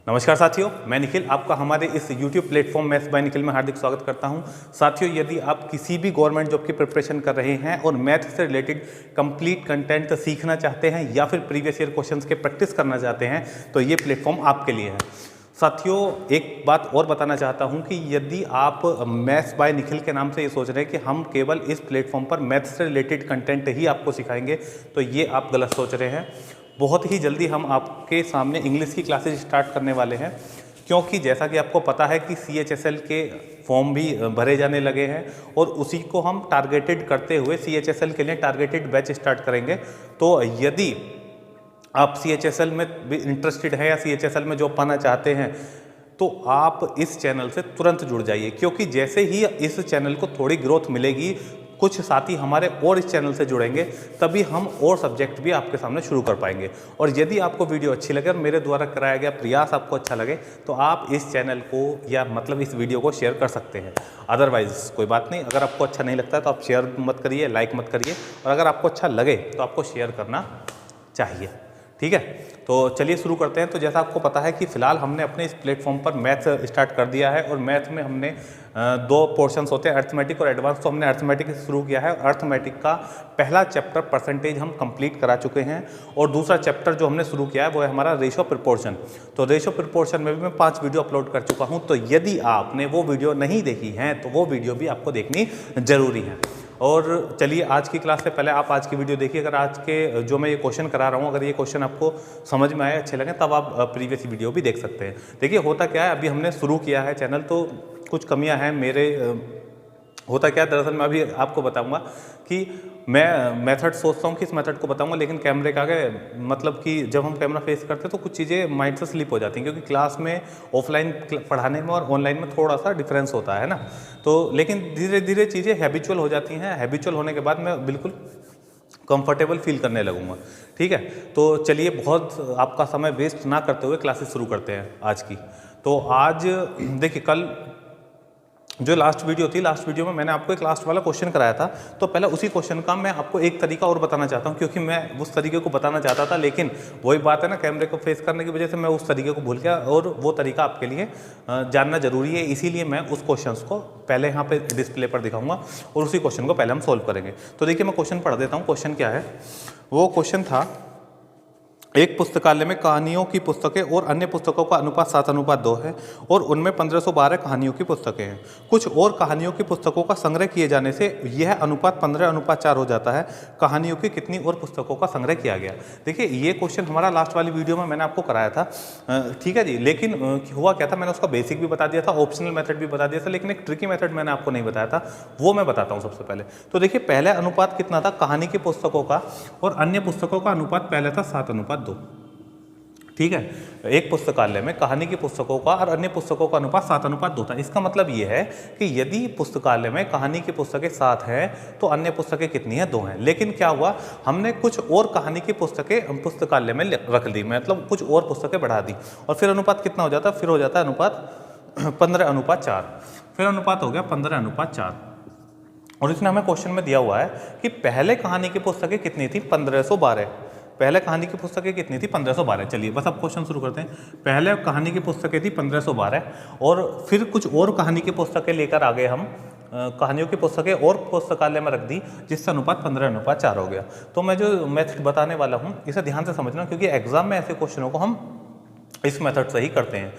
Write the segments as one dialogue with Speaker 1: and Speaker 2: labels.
Speaker 1: नमस्कार साथियों, मैं निखिल आपका हमारे इस YouTube platform maths by Nikhil में हार्दिक स्वागत करता हूं। साथियों, यदि आप किसी भी गवर्नमेंट जॉब की प्रिपरेशन कर रहे हैं और मैथ से रिलेटेड कंप्लीट कंटेंट सीखना चाहते हैं या फिर प्रीवियस ईयर क्वेश्चंस के प्रैक्टिस करना चाहते हैं तो ये प्लेटफॉर्म आपके लिए है। साथियों, एक बात और बताना चाहता हूं कि यदि आप मैथ्स बाय निखिल के नाम से ये सोच रहे हैं कि हम केवल इस प्लेटफॉर्म पर मैथ्स से रिलेटेड कंटेंट ही आपको सिखाएंगे तो ये आप गलत सोच रहे हैं। बहुत ही जल्दी हम आपके सामने इंग्लिश की क्लासेज स्टार्ट करने वाले हैं, क्योंकि जैसा कि आपको पता है कि CHSL के फॉर्म भी भरे जाने लगे हैं और उसी को हम टारगेटेड करते हुए CHSL के लिए टारगेटेड बैच स्टार्ट करेंगे। तो यदि आप CHSL में भी इंटरेस्टेड है या CHSL में जॉब पाना चाहते हैं तो आप इस चैनल से तुरंत जुड़ जाइए, क्योंकि जैसे ही इस चैनल को थोड़ी ग्रोथ मिलेगी, कुछ साथी हमारे और इस चैनल से जुड़ेंगे, तभी हम और सब्जेक्ट भी आपके सामने शुरू कर पाएंगे। और यदि आपको वीडियो अच्छी लगे और मेरे द्वारा कराया गया प्रयास आपको अच्छा लगे तो आप इस चैनल को या मतलब इस वीडियो को शेयर कर सकते हैं। अदरवाइज कोई बात नहीं, अगर आपको अच्छा नहीं लगता तो आप शेयर मत करिए, लाइक मत करिए, और अगर आपको अच्छा लगे तो आपको शेयर करना चाहिए। ठीक है, तो चलिए शुरू करते हैं। तो जैसा आपको पता है कि फ़िलहाल हमने अपने इस प्लेटफॉर्म पर मैथ स्टार्ट कर दिया है और मैथ में हमने दो पोर्शंस होते हैं, अर्थमेटिक और एडवांस। तो हमने अर्थमेटिक से शुरू किया है और अर्थमेटिक का पहला चैप्टर परसेंटेज हम कंप्लीट करा चुके हैं और दूसरा चैप्टर जो हमने शुरू किया है वो है हमारा रेशो प्रोपोर्शन। तो रेशो प्रोपोर्शन में भी मैं 5 वीडियो अपलोड कर चुका हूँ, तो यदि आपने वो वीडियो नहीं देखी है तो वो वीडियो भी आपको देखनी ज़रूरी है। और चलिए, आज की क्लास से पहले आप आज की वीडियो देखिए। अगर आज के जो मैं ये क्वेश्चन करा रहा हूँ, अगर ये क्वेश्चन आपको समझ में आए, अच्छे लगे, तब आप प्रीवियस वीडियो भी देख सकते हैं। देखिए, होता क्या है, अभी हमने शुरू किया है चैनल तो कुछ कमियां हैं मेरे। होता क्या है, दरअसल मैं अभी आपको बताऊंगा कि मैं मेथड सोचता हूँ कि इस मेथड को बताऊंगा, लेकिन कैमरे के आगे मतलब कि जब हम कैमरा फेस करते हैं तो कुछ चीज़ें माइंड से स्लिप हो जाती हैं, क्योंकि क्लास में ऑफलाइन पढ़ाने में और ऑनलाइन में थोड़ा सा डिफरेंस होता है ना। तो लेकिन धीरे धीरे चीज़ें हैबिचुअल हो जाती हैं। हैबिचुअल होने के बाद मैं बिल्कुल कंफर्टेबल फील करने लगूंगा। ठीक है, तो चलिए, बहुत आपका समय वेस्ट ना करते हुए क्लासेस शुरू करते हैं आज की। तो आज देखिए, कल जो लास्ट वीडियो थी, लास्ट वीडियो में मैंने आपको एक लास्ट वाला क्वेश्चन कराया था, तो पहले उसी क्वेश्चन का मैं आपको एक तरीका और बताना चाहता हूं, क्योंकि मैं उस तरीके को बताना चाहता था, लेकिन वही बात है ना, कैमरे को फेस करने की वजह से मैं उस तरीके को भूल गया और वो तरीका आपके लिए जानना जरूरी है। इसीलिए मैं उस क्वेश्चन को पहले यहाँ पे डिस्प्ले पर दिखाऊंगा और उसी क्वेश्चन को पहले हम सोल्व करेंगे। तो देखिए, मैं क्वेश्चन पढ़ देता हूँ। क्वेश्चन क्या है, वो क्वेश्चन था, एक पुस्तकालय में कहानियों की पुस्तकें और अन्य पुस्तकों का अनुपात 7:2 है और उनमें 1512 कहानियों की पुस्तकें हैं। कुछ और कहानियों की पुस्तकों का संग्रह किए जाने से यह अनुपात 15:4 हो जाता है। कहानियों की कितनी और पुस्तकों का संग्रह किया गया? देखिए, ये क्वेश्चन हमारा लास्ट वाली वीडियो में मैंने आपको कराया था, ठीक है जी। लेकिन हुआ क्या था, मैंने उसका बेसिक भी बता दिया था, ऑप्शनल मेथड भी बता दिया था, लेकिन एक ट्रिकी मेथड मैंने आपको नहीं बताया था, वो मैं बताता हूँ सबसे पहले। तो देखिए, पहले अनुपात कितना था कहानी की पुस्तकों का, और अन्य पुस्तकों का अनुपात पहले था 7:2। ठीक है, एक पुस्तकालय में कहानी की पुस्तकों का और अन्य पुस्तकों का अनुपात 7:2 था। इसका मतलब ये है कि यदि पुस्तकालय में कहानी की पुस्तकें 7 हैं तो अन्य पुस्तकें कितनी हैं? 2 हैं। लेकिन क्या हुआ, हमने कुछ और कहानी की पुस्तकें पुस्तकालय में रख दी, मतलब कुछ और पुस्तकें बढ़ा दी, और फिर अनुपात कितना हो जाता है? फिर हो जाता है अनुपात 15:4। फिर अनुपात हो गया 15:4। और इसमें हमें क्वेश्चन में दिया हुआ है कि पहले कहानी की पुस्तकें कितनी थी? 1512। पहले कहानी की पुस्तकें कितनी थी? 1512। चलिए, बस अब क्वेश्चन शुरू करते हैं। पहले कहानी की पुस्तकें थी 1512 और फिर कुछ और कहानी की पुस्तकें लेकर आ गए हम, कहानियों की पुस्तकें और पुस्तकालय में रख दी, जिससे अनुपात 15:4 हो गया। तो मैं जो मेथड बताने वाला हूँ इसे ध्यान से समझना, क्योंकि एग्जाम में ऐसे क्वेश्चनों को हम इस मेथड से ही करते हैं,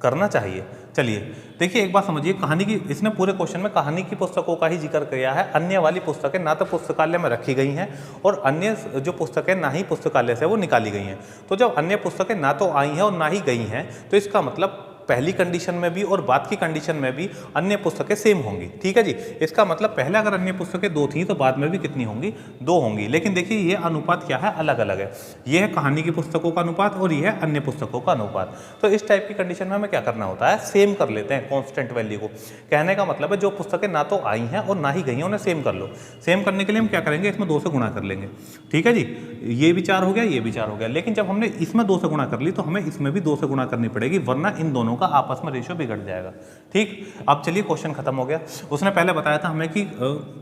Speaker 1: करना चाहिए। चलिए देखिए, एक बात समझिए, कहानी की, इसने पूरे क्वेश्चन में कहानी की पुस्तकों का ही जिक्र किया है। अन्य वाली पुस्तकें ना तो पुस्तकालय में रखी गई हैं और अन्य जो पुस्तकें ना ही पुस्तकालय से वो निकाली गई हैं। तो जब अन्य पुस्तकें ना तो आई हैं और ना ही गई हैं, तो इसका मतलब पहली कंडीशन में भी और बाद की कंडीशन में भी अन्य पुस्तकें सेम होंगी। ठीक है जी, इसका मतलब पहले अगर अन्य पुस्तकें 2 थी तो बाद में भी कितनी होंगी? 2 होंगी। लेकिन देखिए, ये अनुपात क्या है? अलग अलग है। ये है कहानी की पुस्तकों का अनुपात और ये है अन्य पुस्तकों का अनुपात। तो इस टाइप की कंडीशन में हमें क्या करना होता है? सेम कर लेते हैं कॉन्स्टेंट वैल्यू को। कहने का मतलब है, जो पुस्तकें ना तो आई हैं और ना ही गई हैं उन्हें सेम कर लो। सेम करने के लिए हम क्या करेंगे? इसमें 2 से गुणा कर लेंगे। ठीक है जी, ये भी 4 हो गया, ये भी 4 हो गया। लेकिन जब हमने इसमें 2 से गुणा कर ली तो हमें इसमें भी 2 से गुणा करनी पड़ेगी, वरना इन दोनों दोनों का आपस में रेशियो बिगड़ जाएगा। ठीक, अब चलिए क्वेश्चन खत्म हो गया। उसने पहले बताया था हमें कि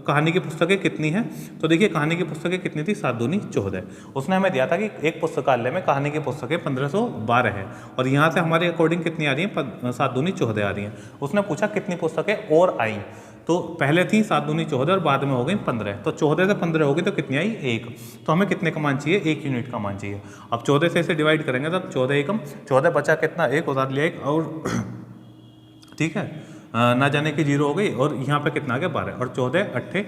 Speaker 1: कहानी की पुस्तकें कितनी हैं, तो देखिए कहानी की पुस्तकें कितनी थी, 7 दूनी 14। उसने हमें दिया था कि एक पुस्तकालय में कहानी की पुस्तकें 1512 है, और यहाँ से हमारे अकॉर्डिंग कितनी आ रही हैं, 7 दूनी 14 आ रही हैं। उसने पूछा कितनी पुस्तकें और आई, तो पहले थी 7 दूनी 14 और बाद में हो गई 15, तो 14 से 15 होगी तो कितनी आई, 1। तो हमें कितने का मान चाहिए, 1 यूनिट का मान चाहिए। अब 14 से इसे डिवाइड करेंगे तो 14 एकम 14 बचा कितना, 1 उधार लिया 1 और ठीक है, ना जाने की 0 हो गई, और यहाँ पे कितना आ गया 12, और 14 8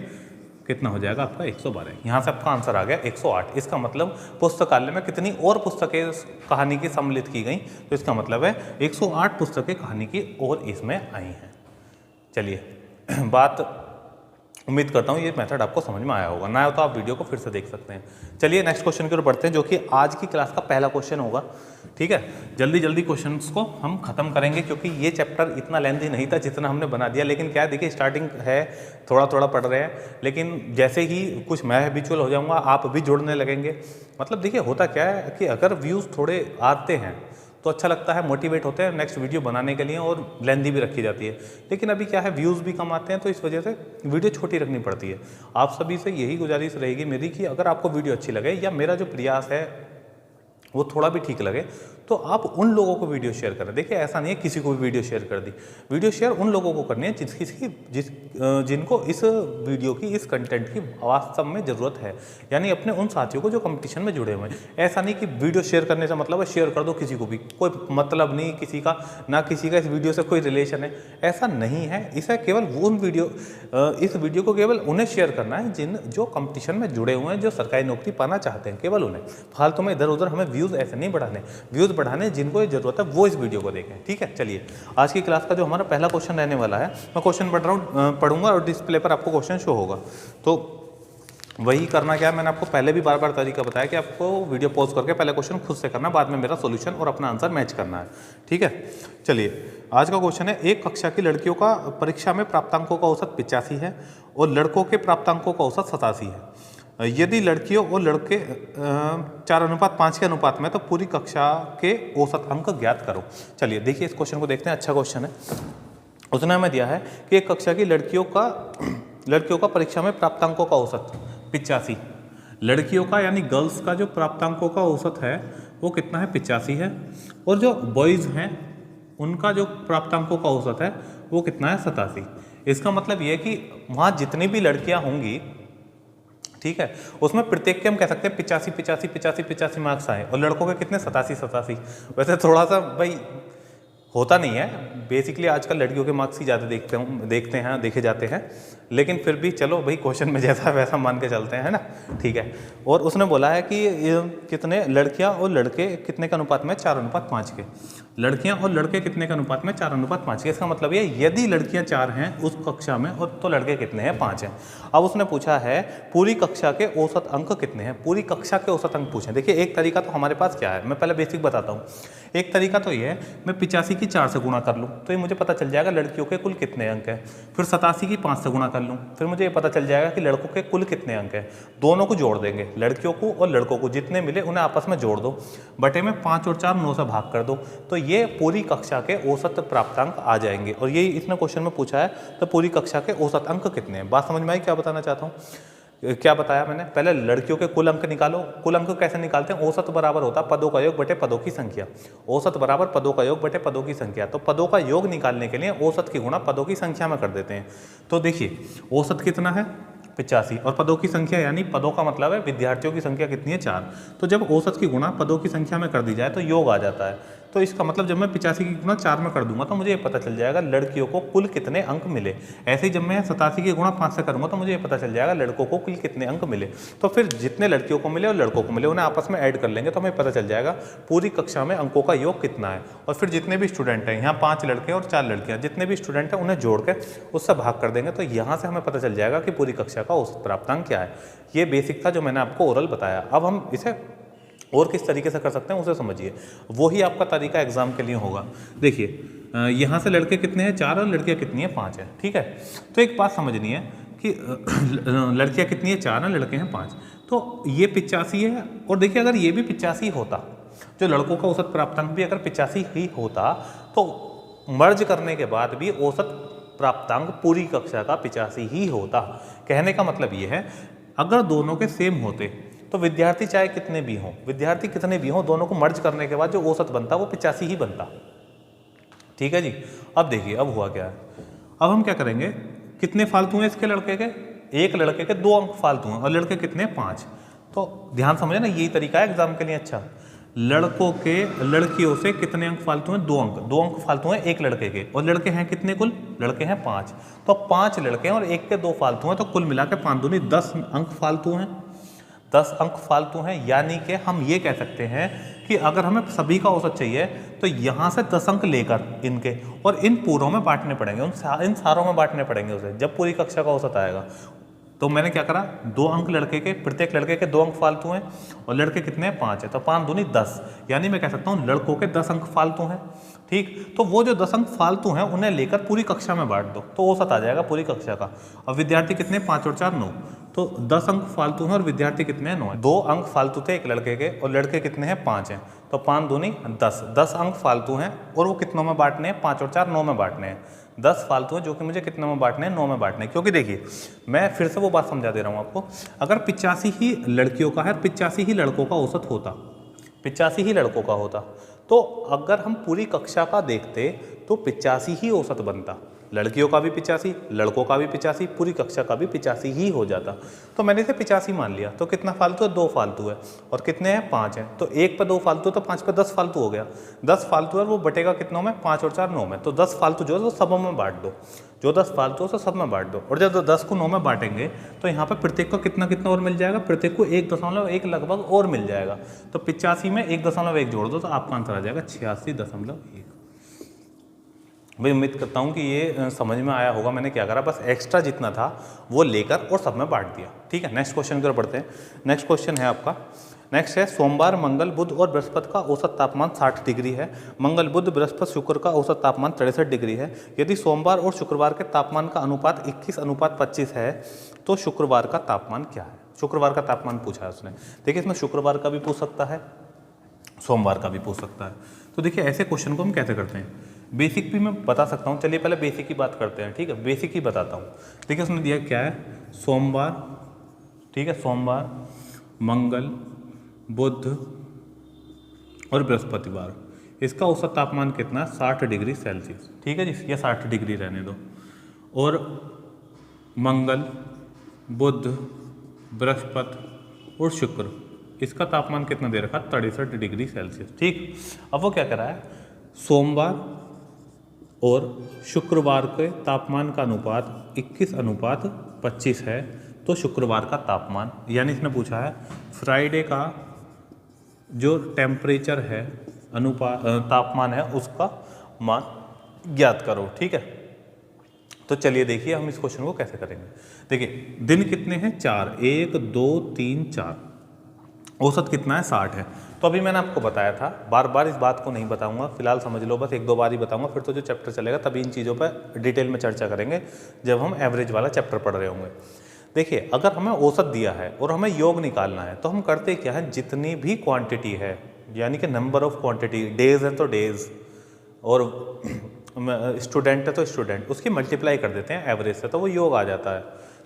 Speaker 1: कितना हो जाएगा आपका 112। यहाँ से आपका आंसर आ गया 108। इसका मतलब पुस्तकालय में कितनी और पुस्तकें कहानी की सम्मिलित की गई, तो इसका मतलब है 108 पुस्तकें कहानी की और इसमें आई हैं। चलिए बात, उम्मीद करता हूँ ये मेथड आपको समझ में आया होगा, ना आया तो आप वीडियो को फिर से देख सकते हैं। चलिए नेक्स्ट क्वेश्चन की ओर बढ़ते हैं, जो कि आज की क्लास का पहला क्वेश्चन होगा। ठीक है, जल्दी जल्दी क्वेश्चंस को हम खत्म करेंगे, क्योंकि ये चैप्टर इतना लेंथी नहीं था जितना हमने बना दिया। लेकिन क्या देखिए, स्टार्टिंग है, थोड़ा थोड़ा पढ़ रहे हैं, लेकिन जैसे ही कुछ मैं हैबिचुअल हो जाऊँगा, आप भी जुड़ने लगेंगे। मतलब देखिए होता क्या है कि अगर व्यूज़ थोड़े आते हैं तो अच्छा लगता है, मोटिवेट होते हैं नेक्स्ट वीडियो बनाने के लिए, और लेंथी भी रखी जाती है। लेकिन अभी क्या है, व्यूज़ भी कम आते हैं, तो इस वजह से वीडियो छोटी रखनी पड़ती है। आप सभी से यही गुजारिश रहेगी मेरी कि अगर आपको वीडियो अच्छी लगे, या मेरा जो प्रयास है वो थोड़ा भी ठीक लगे, तो आप उन लोगों को वीडियो शेयर करें। देखिए ऐसा नहीं है किसी को भी वीडियो शेयर कर दी, वीडियो शेयर उन लोगों को करनी है जिनको इस वीडियो की, इस कंटेंट की वास्तव में ज़रूरत है, यानी अपने उन साथियों को जो कंपटीशन में जुड़े हुए हैं। ऐसा नहीं कि वीडियो शेयर करने से मतलब है शेयर कर दो किसी को भी, कोई मतलब नहीं किसी का, ना किसी का इस वीडियो से कोई रिलेशन है, ऐसा नहीं है। इसे केवल इस वीडियो को केवल उन्हें शेयर करना है जो कंपटीशन में जुड़े हुए हैं, जो सरकारी नौकरी पाना चाहते हैं, केवल उन्हें। फालतू में इधर उधर हमें व्यूज़ ऐसे नहीं बढ़ाने, व्यूज़ बढ़ाने जिनको ये जरूरत है वो इस वीडियो को देखें। ठीक है, चलिए आज की क्लास का जो हमारा पहला क्वेश्चन रहने वाला है, मैं क्वेश्चन पढ़ूंगा और डिस्प्ले पर आपको क्वेश्चन शो होगा। तो वही करना क्या है, मैंने आपको पहले भी बार बार तरीका बताया कि आपको वीडियो पॉज करके पहले क्वेश्चन खुद से करना, बाद में मेरा सॉल्यूशन और अपना आंसर मैच करना है। ठीक है, चलिए आज का क्वेश्चन है, एक कक्षा की लड़कियों का परीक्षा में प्राप्तांकों का औसत 85 है और लड़कों के प्राप्तांकों का औसत 87 है। यदि लड़कियों और लड़के 4:5 के अनुपात में, तो पूरी कक्षा के औसत अंक ज्ञात करो। चलिए देखिए इस क्वेश्चन को देखते हैं, अच्छा क्वेश्चन है। उसने हमें दिया है कि एक कक्षा की लड़कियों का परीक्षा में प्राप्तांकों का औसत 85, लड़कियों का यानी गर्ल्स का जो प्राप्तांकों का औसत है वो कितना है, 85 है, और जो बॉयज़ हैं उनका जो प्राप्तांकों का औसत है वो कितना है, 87। इसका मतलब ये है कि वहाँ जितनी भी लड़कियाँ होंगी, ठीक है, उसमें प्रत्येक के हम कह सकते हैं 85 मार्क्स आए, और लड़कों के कितने, 87। वैसे थोड़ा सा भाई होता नहीं है, बेसिकली आजकल लड़कियों के मार्क्स ही ज़्यादा देखे जाते हैं, लेकिन फिर भी चलो भाई क्वेश्चन में जैसा वैसा मान के चलते हैं ना। ठीक है, और उसने बोला है कि कितने लड़कियां और लड़के कितने के अनुपात में, 4:5 के। लड़कियां और लड़के कितने के अनुपात में, 4:5 के। इसका मतलब ये यदि लड़कियां 4 हैं उस कक्षा में, और तो लड़के कितने हैं, 5 हैं। अब उसने पूछा है पूरी कक्षा के औसत अंक कितने हैं, पूरी कक्षा के औसत अंक पूछे। देखिए एक तरीका तो हमारे पास क्या है, मैं पहले बेसिक बताता हूँ। एक तरीका तो ये है, मैं 85 की 4 से गुणा कर लूँ तो ये मुझे पता चल जाएगा लड़कियों के कुल कितने अंक हैं। फिर 87 की 5 से गुणा कर लूँ, फिर मुझे ये पता चल जाएगा कि लड़कों के कुल कितने अंक हैं। दोनों को जोड़ देंगे, लड़कियों को और लड़कों को जितने मिले उन्हें आपस में जोड़ दो, बटे में 5 और 4 9 से भाग कर दो, तो ये पूरी कक्षा के औसत प्राप्तांक आ जाएंगे। और यही इसने क्वेश्चन में पूछा है, तो पूरी कक्षा के औसत अंक कितने हैं। बात समझ में आई क्या बताना चाहता हूँ। क्या बताया मैंने, पहले लड़कियों के कुल अंक निकालो। कुल अंक कैसे निकालते हैं, औसत बराबर होता है पदों का योग बटे पदों की संख्या। औसत बराबर पदों का योग बटे पदों की संख्या। तो पदों का योग निकालने के लिए औसत की गुणा पदों की संख्या में कर देते हैं। तो देखिए औसत कितना है, 85, और पदों की संख्या यानी पदों का मतलब है विद्यार्थियों की संख्या कितनी है, 4। तो जब औसत की गुणा पदों की संख्या में कर दी जाए तो योग आ जाता है। तो इसका मतलब जब मैं 85 की गुणा 4 में कर दूंगा तो मुझे ये पता चल जाएगा लड़कियों को कुल कितने अंक मिले। ऐसे ही जब मैं 87 की गुणा 5 से करूंगा तो मुझे ये पता चल जाएगा लड़कों को कुल कितने अंक मिले। तो फिर जितने लड़कियों को मिले और लड़कों को मिले उन्हें आपस में ऐड कर लेंगे तो हमें पता चल जाएगा पूरी कक्षा में अंकों का योग कितना है। और फिर जितने भी स्टूडेंट हैं, यहाँ 5 लड़के और 4 लड़कियाँ, जितने भी स्टूडेंट हैं उन्हें जोड़ के उससे भाग कर देंगे, तो यहाँ से हमें पता चल जाएगा कि पूरी कक्षा का औसत प्राप्तांक क्या है। ये बेसिक था जो मैंने आपको ओरल बताया। अब हम इसे और किस तरीके से कर सकते हैं उसे समझिए, वही आपका तरीका एग्जाम के लिए होगा। देखिए यहाँ से लड़के कितने हैं, 4 और लड़कियाँ कितनी हैं, 5 है। ठीक है, तो एक बात समझनी है कि लड़कियाँ कितनी है, 4 और लड़के हैं 5। तो ये 85 है, और देखिए अगर ये भी 85 होता, जो लड़कों का औसत प्राप्तांक भी अगर 85 ही होता, तो मर्ज करने के बाद भी औसत प्राप्तांक पूरी कक्षा का 85 ही होता। कहने का मतलब ये है, अगर दोनों के सेम होते तो विद्यार्थी चाहे कितने भी हों, विद्यार्थी कितने भी हों, दोनों को मर्ज करने के बाद जो औसत बनता वो 85 ही बनता। ठीक है जी। अब देखिए अब हुआ क्या है, अब हम क्या करेंगे, कितने फालतू हैं इसके लड़के के, एक लड़के के 2 अंक फालतू हैं और लड़के कितने 5। तो ध्यान समझे ना, यही तरीका है एग्जाम के लिए। अच्छा, लड़कों के लड़कियों से कितने अंक फालतू हैं, 2 अंक, 2 अंक फालतू हैं एक लड़के के, और लड़के हैं कितने, कुल लड़के हैं 5। तो 5 लड़के हैं और एक के 2 फालतू हैं, तो कुल मिला के 5 दूनी 10 अंक फालतू हैं, 10 अंक फालतू हैं। यानी कि हम ये कह सकते हैं कि अगर हमें सभी का औसत चाहिए तो यहाँ से 10 अंक लेकर इनके और इन पूरों में बांटने पड़ेंगे, इन सारों में बांटने पड़ेंगे उसे, जब पूरी कक्षा का औसत आएगा। तो मैंने क्या करा, 2 अंक लड़के के, प्रत्येक लड़के के 2 अंक फालतू हैं और लड़के कितने हैं 5 है, तो 5 दूनी 10, यानी मैं कह सकता हूँ लड़कों के 10 अंक फालतू हैं। ठीक, तो वो जो 10 अंक फालतू हैं उन्हें लेकर पूरी कक्षा में बांट दो तो औसत आ जाएगा पूरी कक्षा का। और विद्यार्थी कितने, 5 और 4 9, तो 10 अंक फालतू हैं और विद्यार्थी कितने हैं 9 है। 2 अंक फालतू थे एक लड़के के और लड़के कितने हैं 5 हैं, तो 5 दूनी 10, 10 अंक फालतू हैं और वो कितनों में बांटने हैं, 5 और 4 9 में बांटने हैं। 10 फालतू हैं जो कि मुझे कितने में बांटने हैं, 9 में बांटने हैं। क्योंकि देखिए मैं फिर से वो बात समझा दे रहा हूँ आपको, अगर 85 ही लड़कियों का है, 85 ही लड़कों का औसत होता, 85 ही लड़कों का होता, तो अगर हम पूरी कक्षा का देखते तो 85 ही औसत बनता, लड़कियों का भी 85, लड़कों का भी 85, पूरी कक्षा का भी 85 ही हो जाता। तो मैंने इसे 85 मान लिया। तो कितना फालतू है, 2 फालतू है और कितने हैं 5 हैं, तो 1 पे 2 फालतू तो 5 पे 10 फालतू हो गया। 10 फालतू है वो बटेगा कितनों में, 5 और 4 9 में। तो 10 फालतू जो है वो सबों में बांट दो, जो 10 फालतू है उसे सब में बांट दो। और जब 10 को 9 में बांटेंगे तो यहाँ पे प्रत्येक को कितना कितना और मिल जाएगा, प्रत्येक को 1.1 लगभग और मिल जाएगा। तो 85 में 1.1 जोड़ दो तो आपका आंसर आ जाएगा 86.1। भाई उम्मीद करता हूँ कि ये समझ में आया होगा। मैंने क्या करा, बस एक्स्ट्रा जितना था वो लेकर और सब में बांट दिया। ठीक है, नेक्स्ट क्वेश्चन की ओर बढ़ते हैं। नेक्स्ट क्वेश्चन है आपका, नेक्स्ट है सोमवार, मंगल, बुध और बृहस्पति का औसत तापमान 60 डिग्री है। मंगल, बुध, बृहस्पति, शुक्र का औसत तापमान 63 डिग्री है। यदि सोमवार और शुक्रवार के तापमान का अनुपात 21:25 है तो शुक्रवार का तापमान क्या है। शुक्रवार का तापमान पूछा है उसने। देखिए इसमें शुक्रवार का भी पूछ सकता है, सोमवार का भी पूछ सकता है। तो देखिए ऐसे क्वेश्चन को हम कैसे करते हैं, बेसिक भी मैं बता सकता हूँ। चलिए पहले बेसिक की बात करते हैं। ठीक है, बेसिक ही बताता हूँ। देखिए उसने दिया क्या है, सोमवार, ठीक है, सोमवार, मंगल, बुध और बृहस्पतिवार, इसका औसत तापमान कितना है, 60 डिग्री सेल्सियस। ठीक है जी, ये 60 डिग्री रहने दो। और मंगल, बुध, बृहस्पति और शुक्र, इसका तापमान कितना दे रखा, 63 डिग्री सेल्सियस। ठीक, अब वो क्या करा है, सोमवार और शुक्रवार के तापमान का अनुपात 21:25 है तो शुक्रवार का तापमान, यानी इसने पूछा है फ्राइडे का जो टेम्परेचर है, तापमान है, उसका मान ज्ञात करो। ठीक है, तो चलिए देखिए हम इस क्वेश्चन को कैसे करेंगे। देखिए दिन कितने हैं, 4, 1 2 3 4, औसत कितना है, 60 है। तो अभी मैंने आपको बताया था, बार बार इस बात को नहीं बताऊंगा, फिलहाल समझ लो, बस 1-2 बार ही बताऊंगा, फिर तो जो चैप्टर चलेगा तभी इन चीज़ों पर डिटेल में चर्चा करेंगे जब हम एवरेज वाला चैप्टर पढ़ रहे होंगे। देखिए अगर हमें औसत दिया है और हमें योग निकालना है तो हम करते क्या है, जितनी भी क्वांटिटी है, यानी कि नंबर ऑफ क्वांटिटी, डेज है तो डेज और स्टूडेंट है तो स्टूडेंट, उसकी मल्टीप्लाई कर देते हैं एवरेज से, तो वो योग आ जाता है।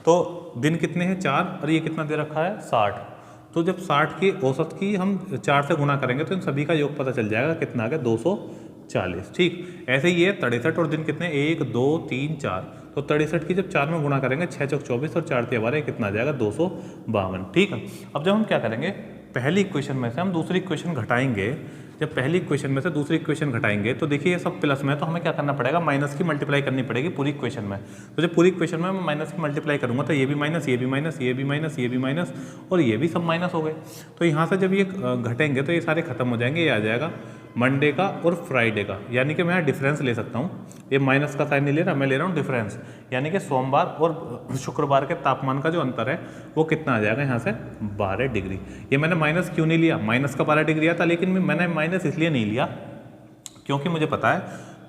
Speaker 1: तो दिन कितने हैं, 4, और ये कितना दे रखा है, 60। तो जब 60 की औसत की हम 4 से गुणा करेंगे तो इन सभी का योग पता चल जाएगा, कितना आ गया, 240। ठीक, ऐसे ही है 63 और दिन कितने, 1 2 3 4, तो 63 की जब 4 में गुणा करेंगे, 6 चौक 24 और 4 तिया 12, कितना आ जाएगा, 252। ठीक है, अब जब हम क्या करेंगे, पहली इक्वेशन में से हम दूसरी इक्वेशन घटाएंगे। जब पहली इक्वेशन में से दूसरी इक्वेशन घटाएंगे तो देखिए ये सब प्लस में है, तो हमें क्या करना पड़ेगा, माइनस की मल्टीप्लाई करनी पड़ेगी पूरी इक्वेशन में। तो जब पूरी इक्वेशन में मैं माइनस की मल्टीप्लाई करूंगा तो ये भी माइनस, ये भी माइनस, ये भी माइनस, ये भी माइनस और ये भी सब माइनस हो गए। तो यहाँ से जब ये घटेंगे तो ये सारे खत्म हो जाएंगे, ये आ जाएगा मंडे का और फ्राइडे का, यानी कि मैं डिफरेंस ले सकता हूँ। ये माइनस का साइन नहीं ले रहा, मैं ले रहा हूँ डिफरेंस, यानी कि सोमवार और शुक्रवार के तापमान का जो अंतर है वो कितना आ जाएगा, यहाँ से 12 डिग्री। ये मैंने माइनस क्यों नहीं लिया, माइनस का 12 डिग्री आता, लेकिन मैंने माइनस इसलिए नहीं लिया क्योंकि मुझे पता है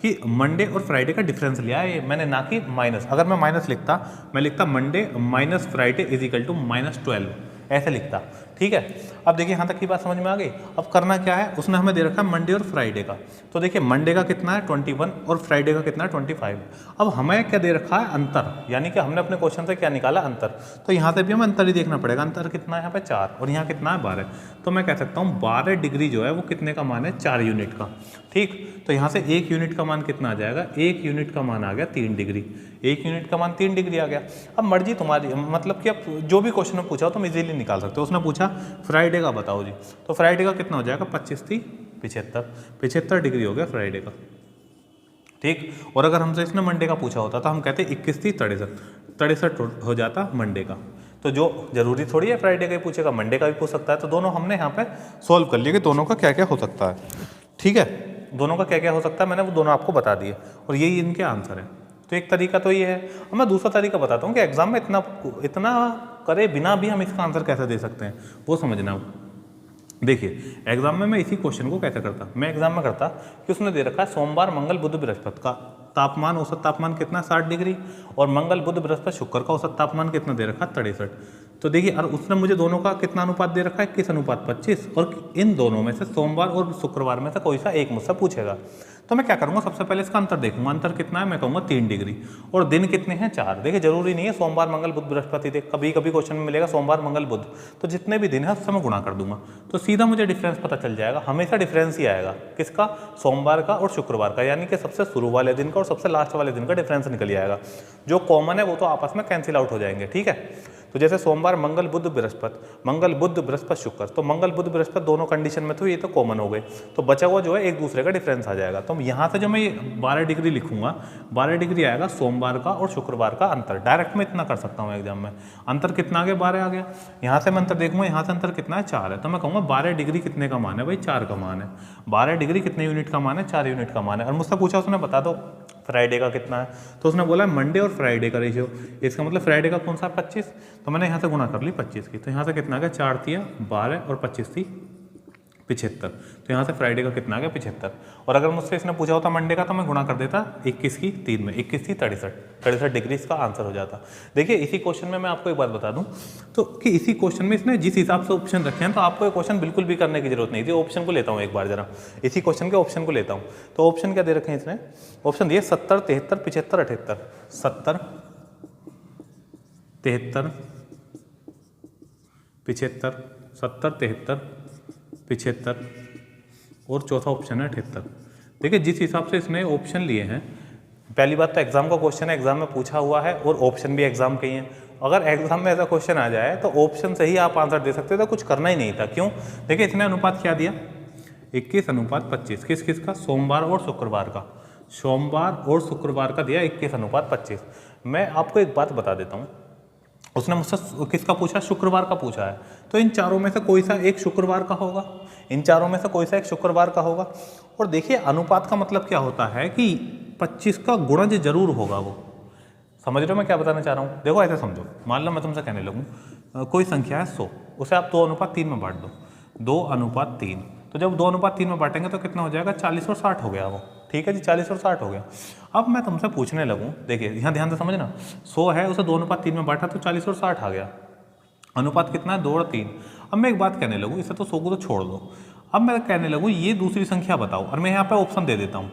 Speaker 1: कि मंडे और फ्राइडे का डिफरेंस लिया है मैंने, ना कि माइनस। अगर मैं माइनस लिखता, मैं लिखता Monday minus Friday is equal to -12, ऐसे लिखता। ठीक है। अब देखिए यहाँ तक की बात समझ में आ गई। अब करना क्या है, उसने हमें दे रखा है मंडे और फ्राइडे का। तो देखिए मंडे का कितना है 21 और फ्राइडे का कितना है 25। अब हमें क्या दे रखा है, अंतर, यानी कि हमने अपने क्वेश्चन से क्या निकाला, अंतर। तो यहाँ से भी हमें अंतर ही देखना पड़ेगा। अंतर कितना है यहाँ पे 4 और यहाँ कितना है 12। तो मैं कह सकता हूँ 12 डिग्री जो है वो कितने का मान है, 4 यूनिट का। ठीक, तो यहाँ से 1 यूनिट का मान कितना आ जाएगा, 1 यूनिट का मान आ गया 3 डिग्री। 1 यूनिट का मान 3 डिग्री आ गया। अब मर्जी तुम्हारी, मतलब कि अब जो भी क्वेश्चन में पूछा हो तुम इजीली निकाल सकते हो। उसने पूछा फ्राइडे का बताओ जी, तो फ्राइडे का कितना हो जाएगा, 25 थी 75, 75 डिग्री हो गया फ्राइडे का। ठीक, और अगर हमसे इसने मंडे का पूछा होता तो हम कहते 21 थी 63, 63 हो जाता मंडे का। तो जो जरूरी थोड़ी है फ्राइडे का ही पूछेगा, मंडे का भी पूछ सकता है। तो दोनों हमने यहाँ पे सोल्व कर लिए कि दोनों का क्या क्या हो सकता है। ठीक है, दोनों का क्या क्या हो सकता है मैंने वो दोनों आपको बता दिए और यही इनके आंसर है। तो एक तरीका तो ये है। अब मैं दूसरा तरीका बताता हूँ कि एग्जाम में इतना करे बिना भी हम इसका आंसर कैसे दे सकते हैं, वो समझना। देखिए एग्जाम में मैं इसी क्वेश्चन को कैसे करता, मैं एग्जाम में करता कि उसने दे रखा है सोमवार मंगल बुध बृहस्पति का तापमान, औसत तापमान कितना 60 डिग्री, और मंगल बुध बृहस्पति शुक्र का औसत तापमान कितना दे रखा है 63। तो देखिए, और उसने मुझे दोनों का कितना अनुपात दे रखा है, 21:25, और इन दोनों में से सोमवार और शुक्रवार में से कोई सा एक मुझसे पूछेगा। तो मैं क्या करूंगा, सबसे पहले इसका अंतर देखूंगा। अंतर कितना है, मैं कहूँगा 3 डिग्री, और दिन कितने हैं 4। देखिए जरूरी नहीं है सोमवार मंगल बुध बृहस्पति, देख कभी कभी क्वेश्चन में मिलेगा सोमवार मंगल बुध, तो जितने भी दिन है उससे मैं गुणा कर दूंगा, तो सीधा मुझे डिफरेंस पता चल जाएगा। हमेशा डिफरेंस ही आएगा, किसका, सोमवार का और शुक्रवार का, यानी कि सबसे शुरू वाले दिन का और सबसे लास्ट वाले दिन का डिफरेंस निकल आएगा। जो कॉमन है वो तो आपस में कैंसिल आउट हो जाएंगे। ठीक है, तो जैसे सोमवार मंगल बुध बृहस्पति, मंगल बुध बृहस्पति शुक्र, तो मंगल बुध बृहस्पति दोनों कंडीशन में तो ये तो कॉमन हो गए, तो बचा हुआ जो है एक दूसरे का डिफरेंस आ जाएगा। तो यहाँ से जो मैं ये 12 डिग्री लिखूंगा, 12 डिग्री आएगा सोमवार का और शुक्रवार का अंतर। डायरेक्ट में इतना कर सकता हूँ एग्जाम में। अंतर कितना आ गया, 12 आ गया। यहाँ से मैं अंतर देखूंगा, यहाँ से अंतर कितना है 4 है, तो मैं कहूँगा 12 डिग्री कितने का मान है भाई, 4 का मान है। 12 डिग्री कितने यूनिट का मान है, 4 यूनिट का मान है। और मुझसे पूछा उसने बता दो फ्राइडे का कितना है, तो उसने बोला मंडे और फ्राइडे का रेशियो, इसका मतलब फ्राइडे का कौन सा 25, तो मैंने यहाँ से गुणा कर ली 25 की, तो यहाँ से कितना आ गया 4 थी 12 और 25 थी 75, तो यहाँ से फ्राइडे का कितना आ गया 75। और अगर मुझसे इसने पूछा होता मंडे का तो मैं गुणा कर देता 21 की 3 में, 21 थी 63 डिग्री इसका आंसर हो जाता। देखिए इसी क्वेश्चन में मैं आपको एक बात बता दूं तो कि इसी क्वेश्चन में इसने जिस हिसाब से ऑप्शन रखे हैं तो आपको ये क्वेश्चन बिल्कुल भी करने की जरूरत नहीं थी। ऑप्शन को लेता हूँ एक बार जरा, इसी क्वेश्चन के ऑप्शन को लेता हूँ। तो ऑप्शन क्या दे रखे हैं इसने, ऑप्शन दिए 70, 73, 75, 78, 70, 73, 75, 70, 73, 75 और चौथा ऑप्शन है 78। देखिए जिस हिसाब से इसने ऑप्शन लिए हैं, पहली बात तो एग्जाम का क्वेश्चन है, एग्जाम में पूछा हुआ है और ऑप्शन भी एग्जाम के ही हैं। अगर एग्जाम में ऐसा क्वेश्चन आ जाए तो ऑप्शन से ही आप आंसर दे सकते थे, कुछ करना ही नहीं था। क्यों, देखिए इसने अनुपात क्या दिया 21:25, किस किस का, सोमवार और शुक्रवार का, सोमवार और शुक्रवार का दिया 21:25। मैं आपको एक बात बता देता हूँ, उसने मुझसे किसका पूछा, शुक्रवार का पूछा है, तो इन चारों में से कोई सा एक शुक्रवार का होगा, इन चारों में से कोई सा एक शुक्रवार का होगा। और देखिए अनुपात का मतलब क्या होता है कि 25 का गुणज जरूर होगा वो। समझ रहे हो मैं क्या बताना चाह रहा हूँ, देखो ऐसे समझो, मान लो मैं तुमसे कहने लगूँ कोई संख्या है 100, उसे आप 2:3 में बांट दो, 2:3, तो जब 2:3 में बांटेंगे तो कितना हो जाएगा, 40 और 60 हो गया वो। ठीक है जी, 40 और 60 हो गया। अब मैं तुमसे पूछने लगूँ, देखिए यहाँ ध्यान से समझना, 100 है उसे 2:3 में बांटा तो 40 और 60 आ गया, अनुपात कितना है 2 और 3। अब मैं एक बात कहने लगूँ, इसे तो 100 को तो छोड़ दो, अब मैं कहने लगूँ ये दूसरी संख्या बताओ, और मैं यहाँ पे ऑप्शन दे देता हूँ।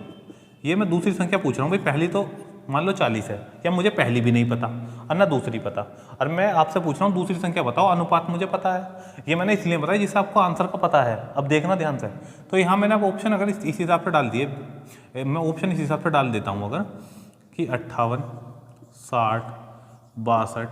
Speaker 1: ये मैं दूसरी संख्या पूछ रहा हूँ भाई, पहली तो मान लो 40 है, या मुझे पहली भी नहीं पता और ना दूसरी पता, और मैं आपसे पूछ रहा हूँ दूसरी संख्या बताओ, अनुपात मुझे पता है। ये मैंने इसलिए बताया जिससे आपको आंसर का पता है। अब देखना ध्यान से, तो यहाँ मैंने अब ऑप्शन अगर इस हिसाब से डाल दिए, मैं ऑप्शन इस हिसाब से डाल देता हूँ अगर कि 58, 60, 62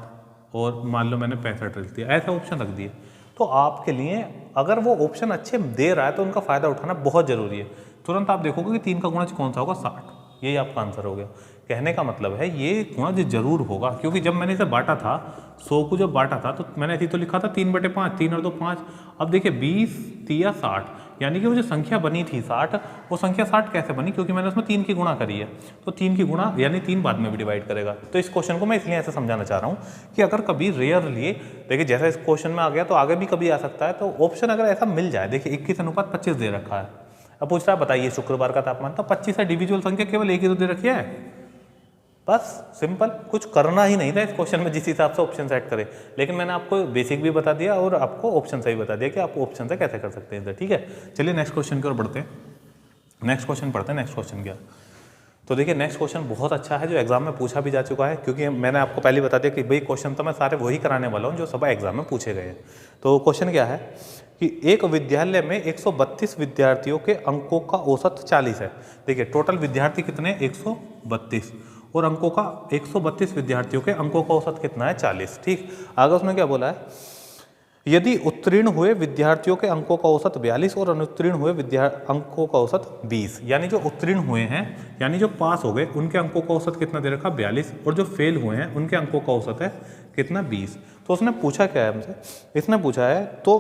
Speaker 1: और मान लो मैंने 65 रख दिया, ऐसा ऑप्शन रख दिए, तो आपके लिए अगर वो ऑप्शन अच्छे दे रहा है तो उनका फ़ायदा उठाना बहुत ज़रूरी है। तुरंत आप देखोगे कि 3 का गुणज कौन सा होगा, 60, यही आपका आंसर हो गया। कहने का मतलब है ये गुणज जरूर होगा, क्योंकि जब मैंने इसे बांटा था, 100 को जब बांटा था तो मैंने ऐसी तो लिखा था 3/5, 3 और 2 5। अब देखिए 20, 30, 60, यानी कि वो जो संख्या बनी थी 60, वो संख्या 60 कैसे बनी, क्योंकि मैंने उसमें 3 की गुणा करी है, तो 3 की गुणा यानी 3 बाद में भी डिवाइड करेगा। तो इस क्वेश्चन को मैं इसलिए ऐसे समझाना चाह रहा हूँ कि अगर कभी रेयरली, देखिए जैसा इस क्वेश्चन में आ गया तो आगे भी कभी आ सकता है, तो ऑप्शन अगर ऐसा मिल जाए, देखिए 21:25 दे रखा है, अब पूछ रहा है बताइए शुक्रवार का तापमान, तो 25 है, डिविजुअल संख्या केवल एक ही तो दे रखी है, बस सिंपल, कुछ करना ही नहीं था इस क्वेश्चन में जिस हिसाब से ऑप्शन सेट करे। लेकिन मैंने आपको बेसिक भी बता दिया और आपको ऑप्शन से भी बता दिया कि आप ऑप्शन से कैसे कर सकते हैं। ठीक है, चलिए नेक्स्ट क्वेश्चन की ओर बढ़ते हैं। नेक्स्ट क्वेश्चन पढ़ते हैं। नेक्स्ट क्वेश्चन क्या, तो देखिए नेक्स्ट क्वेश्चन बहुत अच्छा है जो एग्जाम में पूछा भी जा चुका है, क्योंकि मैंने आपको पहले बता दिया कि भाई क्वेश्चन तो मैं सारे वही कराने वाला हूँ जो सब एग्जाम में पूछे गए हैं। तो क्वेश्चन क्या है कि एक विद्यालय में 132 विद्यार्थियों के अंकों का औसत 40 है। देखिए टोटल विद्यार्थी कितने, 132, और अंकों का 132 विद्यार्थियों के अंकों का औसत कितना है, 40। ठीक, आगे उसने क्या बोला है, यदि उत्तीर्ण हुए विद्यार्थियों के अंकों का औसत 42 और अनुत्तीर्ण हुए अंकों का औसत 20, यानी जो उत्तीर्ण हुए हैं यानी जो पास हो गए उनके अंकों का औसत कितना दे रखा, 42, और जो फेल हुए हैं उनके अंकों का औसत है कितना, 20। तो उसने पूछा क्या है हमसे, इसने पूछा है तो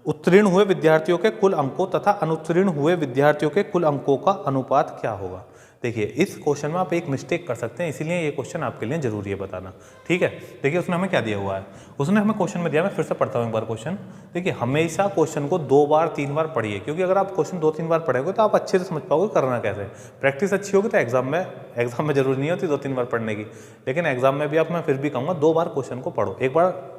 Speaker 1: उत्तीर्ण हुए विद्यार्थियों के कुल अंकों तथा अनुत्तीर्ण हुए विद्यार्थियों के कुल अंकों का अनुपात क्या होगा। देखिए इस क्वेश्चन में आप एक मिस्टेक कर सकते हैं, इसीलिए ये क्वेश्चन आपके लिए जरूरी है बताना। ठीक है, देखिए उसने हमें क्या दिया हुआ है, उसने हमें क्वेश्चन में दिया, मैं फिर से पढ़ता हूँ एक बार क्वेश्चन। देखिए हमेशा क्वेश्चन को 2 बार 3 बार पढ़िए, क्योंकि अगर आप क्वेश्चन 2-3 बार पढ़ोगे तो आप अच्छे से समझ पाओगे करना कैसे। प्रैक्टिस अच्छी होगी तो एग्जाम में जरूरी नहीं होती 2-3 बार पढ़ने की, लेकिन एग्जाम में भी मैं फिर भी कहूँगा 2 बार क्वेश्चन को पढ़ो। एक बार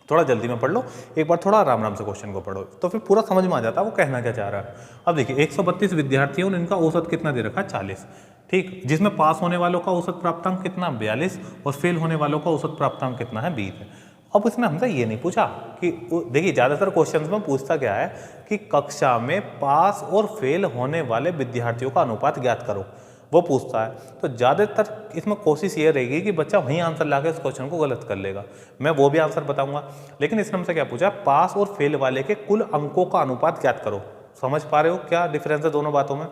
Speaker 1: थोड़ा जल्दी में पढ़ लो, एक बार थोड़ा आराम से क्वेश्चन को पढ़ो, तो फिर पूरा समझ में आ जाता है वो कहना क्या चाह रहा है। अब देखिए 132 विद्यार्थी हैं और इनका औसत कितना दे रखा है, 40। ठीक, जिसमें पास होने वालों का औसत प्राप्तांक कितना, 42, और फेल होने वालों का औसत प्राप्तांक कितना है, 20 है। अब इसने हमसे ये नहीं पूछा कि देखिए ज़्यादातर क्वेश्चंस में पूछता क्या है कि कक्षा में पास और फेल होने वाले विद्यार्थियों का अनुपात ज्ञात करो, वो पूछता है। तो ज़्यादातर इसमें कोशिश ये रहेगी कि बच्चा वहीं आंसर लाके इस क्वेश्चन को गलत कर लेगा। मैं वो भी आंसर बताऊंगा, लेकिन इसने हमसे क्या पूछा, पास और फेल वाले के कुल अंकों का अनुपात ज्ञात करो। समझ पा रहे हो क्या डिफरेंस है दोनों बातों में।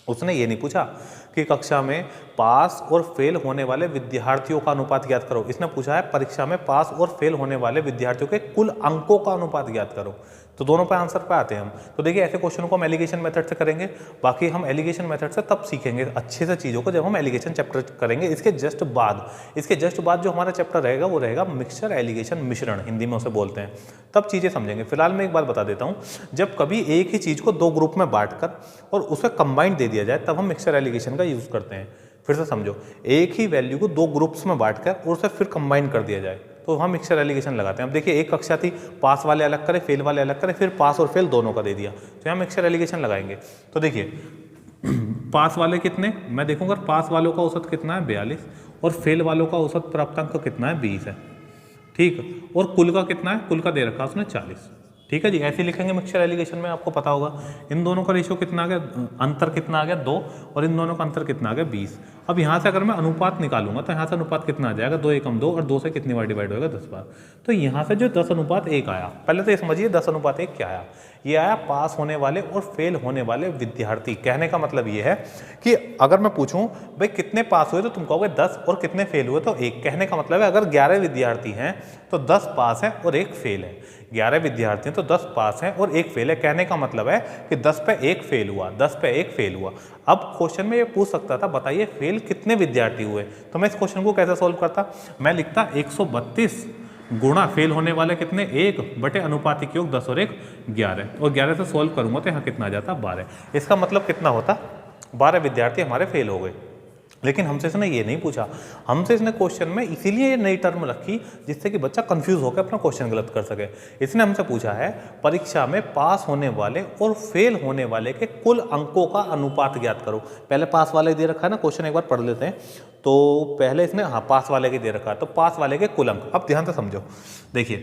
Speaker 1: उसने ये नहीं पूछा कि कक्षा में पास और फेल होने वाले विद्यार्थियों का अनुपात ज्ञात करो, इसने पूछा है परीक्षा में पास और फेल होने वाले विद्यार्थियों के कुल अंकों का अनुपात ज्ञात करो। तो दोनों पे आंसर पे आते हैं हम। तो देखिए ऐसे क्वेश्चन को हम एलिगेशन मेथड से करेंगे, बाकी हम एलिगेशन मेथड से तब सीखेंगे अच्छे से चीज़ों को जब हम एलिगेशन चैप्टर करेंगे। इसके जस्ट बाद जो हमारा चैप्टर रहेगा वो रहेगा मिक्सचर एलिगेशन मिश्रण, हिंदी में उसे बोलते हैं, तब चीज़ें समझेंगे। फिलहाल मैं एक बात बता देता हूँ, जब कभी एक ही चीज़ को 2 ग्रुप में बांटकर और उसे कंबाइंड दे दिया जाए तब हम मिक्सचर एलिगेशन का यूज़ करते हैं। फिर से समझो, एक ही वैल्यू को 2 ग्रुप्स में बांटकर और उसे फिर कंबाइन कर दिया जाए तो हम मिक्सचर एलिगेशन लगाते हैं। अब देखिए एक कक्षा थी, पास वाले अलग करें, फेल वाले अलग करें, फिर पास और फेल दोनों का दे दिया, तो यहाँ मिक्सचर एलिगेशन लगाएंगे। तो देखिए पास वाले कितने, मैं देखूंगा पास वालों का औसत कितना है, 42, और फेल वालों का औसत प्राप्तांक कितना है, 20 है। ठीक, और कुल का कितना है, कुल का दे रखा उसने 40। ठीक है जी, ऐसे लिखेंगे मिक्सचर एलिगेशन में। आपको पता होगा इन दोनों का रेशियो कितना आ गया, अंतर कितना आ गया, 2, और इन दोनों का अंतर कितना आ गया, 20। अब यहाँ से अगर मैं अनुपात निकालूंगा तो यहाँ से अनुपात कितना आ जाएगा, 2 एकम 2, और 2 से कितनी बार डिवाइड होगा, 10 बार। तो यहाँ से जो 10:1 आया, पहले तो ये समझिए 10:1 क्या आया, ये आया पास होने वाले और फेल होने वाले विद्यार्थी। कहने का मतलब ये है कि अगर मैं पूछूं भाई कितने पास हुए तो तुम कहोगे 10, और कितने फेल हुए तो 1। कहने का मतलब है अगर 11 विद्यार्थी हैं तो 10 पास है और 1 फेल है, 11 विद्यार्थी हैं तो 10 पास हैं और 1 फेल है। कहने का मतलब है कि 10 पे 1 फेल हुआ, 10 पे 1 फेल हुआ। अब क्वेश्चन में ये पूछ सकता था बताइए फेल कितने विद्यार्थी हुए, तो मैं इस क्वेश्चन को कैसे सोल्व करता, मैं लिखता 132 गुणा फेल होने वाले कितने, 1 बटे अनुपातिक योग 10 और 1 11, और 11 से सोल्व करूंगा तो यहाँ कितना आ जाता, 12। इसका मतलब कितना होता, 12 विद्यार्थी हमारे फेल हो गए। लेकिन हमसे इसने ये नहीं पूछा, हमसे इसने क्वेश्चन में इसीलिए ये नई टर्म रखी जिससे कि बच्चा कंफ्यूज होकर अपना क्वेश्चन गलत कर सके। इसने हमसे पूछा है परीक्षा में पास होने वाले और फेल होने वाले के कुल अंकों का अनुपात ज्ञात करो। पहले पास वाले दे रखा है ना, क्वेश्चन एक बार पढ़ लेते हैं। तो पहले इसने पास वाले के दे रखा है, तो पास वाले के कुल अंक। अब ध्यान से समझो, देखिए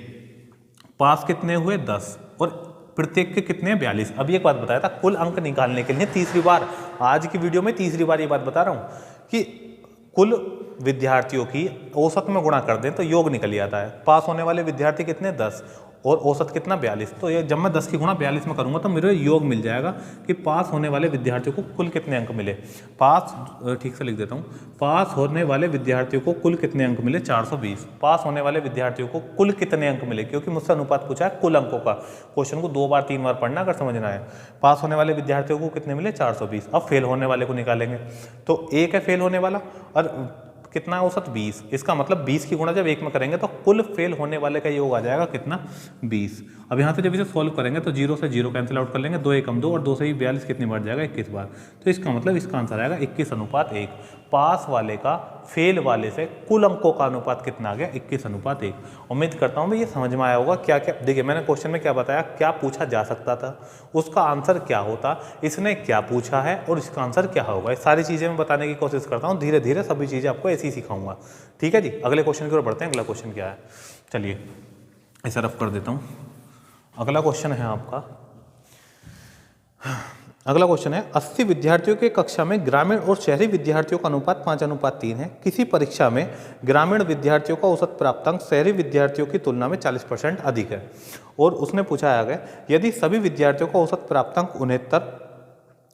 Speaker 1: पास कितने हुए, 10, और प्रत्येक के कितने, 42। अब ये बात बताया था कुल अंक निकालने के लिए तीसरी बार, आज की वीडियो में तीसरी बार ये बात बता रहा हूँ कि कुल विद्यार्थियों की औसत में गुणा कर दें तो योग निकल आता है। पास होने वाले विद्यार्थी कितने, 10, और औसत कितना, 42। तो ये जब मैं 10 की गुणा 42 में करूंगा तो मेरे योग मिल जाएगा कि पास होने वाले विद्यार्थियों को कुल कितने अंक मिले। ठीक से लिख देता हूँ, पास होने वाले विद्यार्थियों को कुल कितने अंक मिले, 420। पास होने वाले विद्यार्थियों को कुल कितने अंक मिले, क्योंकि मुझसे अनुपात पूछा है कुल अंकों का। क्वेश्चन को 2 बार 3 बार पढ़ना अगर समझना है। पास होने वाले विद्यार्थियों को कितने मिले, 420। अब फेल होने वाले को निकालेंगे, तो 1 है फेल होने वाला और कितना है औसत 20। इसका मतलब 20 की गुणा जब 1 में करेंगे तो कुल फेल होने वाले का योग आ जाएगा कितना 20। अब यहाँ से जब इसे सॉल्व करेंगे तो 0 से 0 कैंसिल आउट कर लेंगे, 2 1 2 और 2 से ही 42 कितनी बार जाएगा 21 बार। तो इसका मतलब इसका आंसर आएगा 21:1। पास वाले का फेल वाले से कुल अंकों का अनुपात कितना आ गया 21:1। उम्मीद करता हूँ भाई ये समझ में आया होगा। क्या क्या देखिए मैंने क्वेश्चन में क्या बताया, क्या पूछा जा सकता था, उसका आंसर क्या होता, इसने क्या पूछा है और इसका आंसर क्या होगा, ये सारी चीज़ें मैं बताने की कोशिश करता हूँ। धीरे धीरे सभी चीज़ें आपको ऐसी ही सिखाऊंगा। ठीक है जी, अगले क्वेश्चन की ओर बढ़ते हैं। अगला क्वेश्चन क्या है, चलिए इसे रफ कर देता हूँ। अगला क्वेश्चन है आपका, अगला क्वेश्चन है 80 विद्यार्थियों के कक्षा में ग्रामीण और शहरी विद्यार्थियों का अनुपात 5:3 है। किसी परीक्षा में ग्रामीण विद्यार्थियों का औसत प्राप्तांक शहरी विद्यार्थियों की तुलना में 40% अधिक है। और उसने पूछा है यदि सभी विद्यार्थियों का औसत प्राप्तांक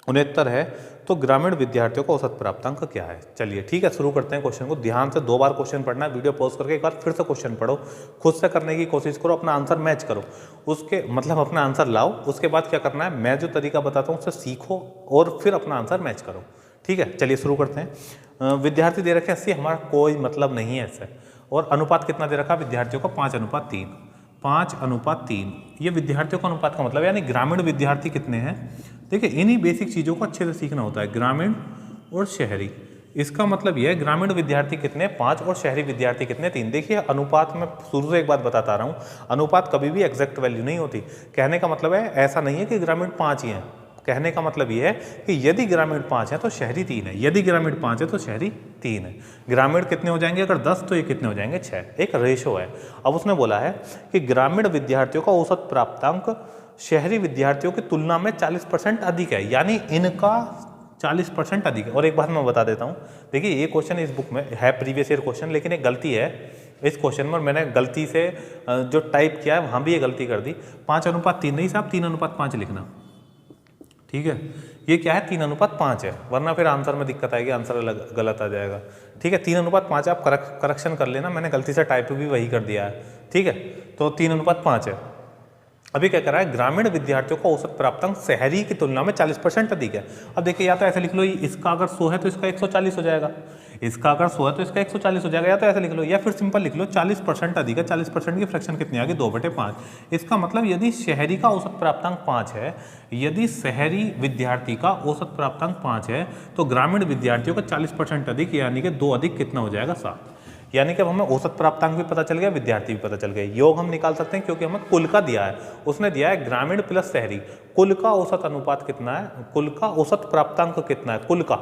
Speaker 1: 69 है तो ग्रामीण विद्यार्थियों का औसत प्राप्तांक क्या है। चलिए ठीक है, शुरू करते हैं क्वेश्चन को। ध्यान से 2 बार क्वेश्चन पढ़ना है, वीडियो पॉज करके एक बार फिर से क्वेश्चन पढ़ो, खुद से करने की कोशिश करो, अपना आंसर मैच करो, उसके मतलब अपना आंसर लाओ। उसके बाद क्या करना है, मैं जो तरीका बताता हूँ उससे सीखो और फिर अपना आंसर मैच करो। ठीक है, चलिए शुरू करते हैं। विद्यार्थी दे रखे 80, हमारा कोई मतलब नहीं है इससे। और अनुपात कितना दे रखा विद्यार्थियों का 5:3। 5:3 ये विद्यार्थियों का अनुपात का मतलब यानी ग्रामीण विद्यार्थी कितने हैं। देखिए इन्हीं बेसिक चीज़ों को अच्छे से सीखना होता है, ग्रामीण और शहरी। इसका मतलब यह है ग्रामीण विद्यार्थी कितने 5 और शहरी विद्यार्थी कितने 3। देखिए अनुपात में शुरू से एक बात बताता आ रहा हूँ, अनुपात कभी भी एग्जैक्ट वैल्यू नहीं होती। कहने का मतलब है ऐसा नहीं है कि ग्रामीण 5 ही हैं, कहने का मतलब ये है कि यदि ग्रामीण 5 है तो शहरी 3 है, यदि ग्रामीण 5 है तो शहरी 3 है। ग्रामीण कितने हो जाएंगे अगर 10 तो ये कितने हो जाएंगे 6। एक रेशो है। अब उसने बोला है कि ग्रामीण विद्यार्थियों का औसत प्राप्तांक शहरी विद्यार्थियों की तुलना में 40% अधिक है, यानी इनका 40% अधिक है। और एक बात मैं बता देता हूँ, देखिए ये क्वेश्चन इस बुक में है प्रीवियस ईयर क्वेश्चन, लेकिन एक गलती है इस क्वेश्चन में, मैंने गलती से जो टाइप किया है वहाँ भी ये गलती कर दी। 5:3 नहीं साहब, 3:5 लिखना। ठीक है, ये क्या है 3:5 है, वरना फिर आंसर में दिक्कत आएगी, आंसर अलग गलत आ जाएगा। ठीक है, 3:5 आप करेक्शन कर लेना, मैंने गलती से टाइप भी वही कर दिया है। ठीक है, तो 3:5 है। अभी क्या कर रहा है, ग्रामीण विद्यार्थियों का औसत प्राप्तांक शहरी की तुलना में 40% अधिक है। अब देखिए या तो ऐसे लिख लो, इसका अगर 100 है तो इसका 140 हो जाएगा, इसका अगर 100 है तो इसका 140 हो जाएगा, या तो ऐसे लिख लो, या फिर सिंपल लिख लो 40% अधिक है। 40% की फ्रैक्शन कितनी आ गई 2/5। इसका मतलब यदि शहरी का औसत प्राप्तांक 5 है, यदि शहरी विद्यार्थी का औसत प्राप्तांक 5 है तो ग्रामीण विद्यार्थियों का 40% अधिक, यानी कि 2 अधिक कितना हो जाएगा 7। यानी कि अब हमें औसत प्राप्तांक भी पता चल गया, विद्यार्थी भी पता चल गए। योग हम निकाल सकते हैं क्योंकि हमें कुल का दिया है, उसने दिया है ग्रामीण प्लस शहरी। कुल का औसत अनुपात कितना है, कुल का औसत प्राप्तांक कितना है, कुल का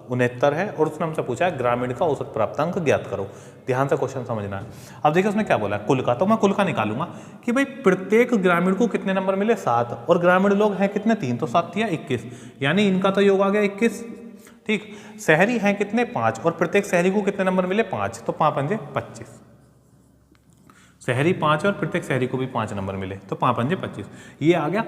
Speaker 1: 69 है, और उसने हमसे पूछा है ग्रामीण का औसत प्राप्तांक ज्ञात करो। ध्यान से क्वेश्चन समझना है। अब देखिए उसने क्या बोला है कुल का, तो मैं कुल का निकालूंगा कि भाई प्रत्येक ग्रामीण को कितने नंबर मिले 7, और ग्रामीण लोग हैं कितने 3, तो 7 या 21, यानी इनका तो योग आ गया 21। ठीक, शहरी हैं कितने 5, और प्रत्येक शहरी को कितने नंबर मिले 5, तो 5×5 = 25। शहरी 5 और प्रत्येक शहरी को भी 5 नंबर मिले, तो 5×5 = 25। ये आ गया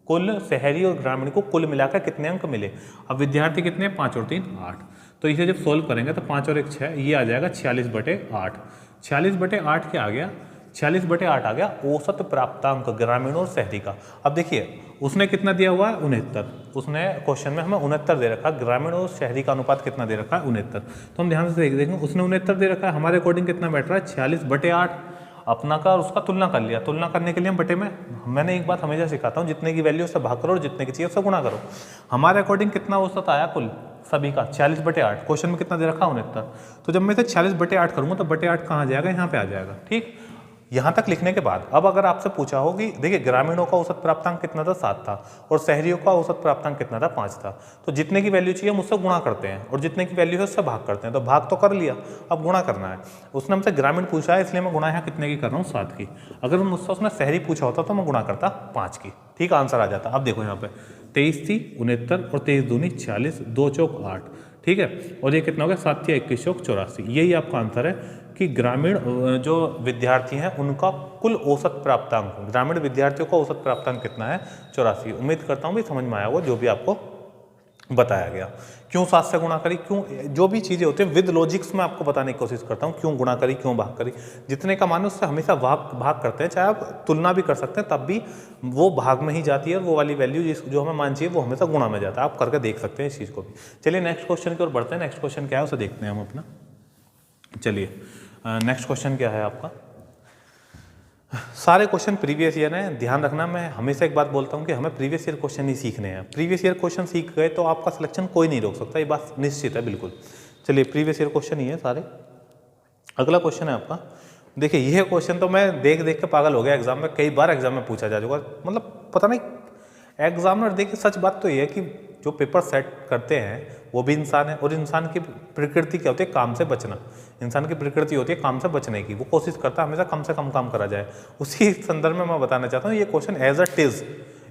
Speaker 1: कुल शहरी और ग्रामीण को कुल मिलाकर कितने अंक मिले। अब विद्यार्थी कितने 5 और 3 8, तो इसे जब सोल्व करेंगे तो 5 और 1 6, ये आ जाएगा 46/8। 46/8 क्या आ गया, 46/8 आ गया औसत प्राप्तांक ग्रामीण और शहरी का। अब देखिए उसने कितना दिया हुआ है 69, उसने क्वेश्चन में हमें 69 दे रखा, ग्रामीण और शहरी का अनुपात कितना दे रखा है 69। तो हम ध्यान से देखेंगे, उसने 69 दे रखा है, हमारे अकॉर्डिंग कितना बैठ रहा है 46/8। अपना का और उसका तुलना कर लिया, तुलना करने के लिए हम बटे में, मैंने एक बात हमेशा सिखाता हूँ, जितने की वैल्यू उससे भाग करो और जितने की चाहिए उससे गुणा करो। हमारे अकॉर्डिंग कितना औसत आया कुल सभी का 46/8, क्वेश्चन में कितना दे रखा 69। तो जब मैं इसे 46/8 करूँगा तो 8 कहाँ आ जाएगा, यहाँ पे आ जाएगा। ठीक, यहाँ तक लिखने के बाद अब अगर आपसे पूछा हो कि देखिए ग्रामीणों का औसत प्राप्तांक कितना था 7 था, और शहरियों का औसत प्राप्तांक कितना था 5 था, तो जितने की वैल्यू चाहिए हम उससे गुणा करते हैं, और जितने की वैल्यू है उससे भाग करते हैं। तो भाग तो कर लिया, अब गुणा करना है। उसने हमसे ग्रामीण पूछा है इसलिए मैं गुणा यहाँ कितने की कर रहा हूँ 7 की। अगर मुझसे उसने शहरी पूछा होता तो मैं गुणा करता 5 की। ठीक, आंसर आ जाता। अब देखो यहाँ पे 23 थी 69 और 23 दूनी 40, 2 चौक 8। ठीक है, और ये कितना हो गया 7 या 21 चौक 84। यही आपका आंसर है कि ग्रामीण जो विद्यार्थी हैं उनका कुल औसत प्राप्तांक, ग्रामीण विद्यार्थियों का औसत प्राप्तांक कितना है 84। उम्मीद करता हूँ भी समझ में आया होगा जो भी आपको बताया गया। क्यों 7 से गुणा करी, क्यों, जो भी चीज़ें होती हैं विद लॉजिक्स में आपको बताने की कोशिश करता हूँ, क्यों गुणा करी, क्यों भाग करी। जितने का मान है उससे हमेशा भाग करते हैं, चाहे आप तुलना भी कर सकते हैं तब भी वो भाग में ही जाती है, और वो वाली वैल्यू जो हमें मान चाहिए वो हमेशा गुणा में जाता है। आप करके देख सकते हैं इस चीज़ को भी। चलिए नेक्स्ट क्वेश्चन की ओर बढ़ते हैं। नेक्स्ट क्वेश्चन क्या है उसे देखते हैं हम अपना। चलिए नेक्स्ट क्वेश्चन क्या है आपका। सारे क्वेश्चन प्रीवियस ईयर हैं, ध्यान रखना। मैं हमेशा एक बात बोलता हूं कि हमें प्रीवियस ईयर क्वेश्चन ही सीखने हैं। प्रीवियस ईयर क्वेश्चन सीख गए तो आपका सिलेक्शन कोई नहीं रोक सकता, ये बात निश्चित है बिल्कुल। चलिए प्रीवियस ईयर क्वेश्चन ही है सारे। अगला क्वेश्चन है आपका, देखिए यह क्वेश्चन तो मैं देख देख के पागल हो गया, एग्जाम में कई बार एग्जाम में पूछा जा चुका, मतलब पता नहीं एग्जामिनर। देखिए सच बात तो ये है कि जो पेपर सेट करते हैं वो भी इंसान है, और इंसान की प्रकृति क्या होती है, काम से बचना। इंसान की प्रकृति होती है काम से बचने की, वो कोशिश करता है हमेशा कम से कम काम करा जाए। उसी संदर्भ में मैं बताना चाहता हूँ ये क्वेश्चन एज अ टिज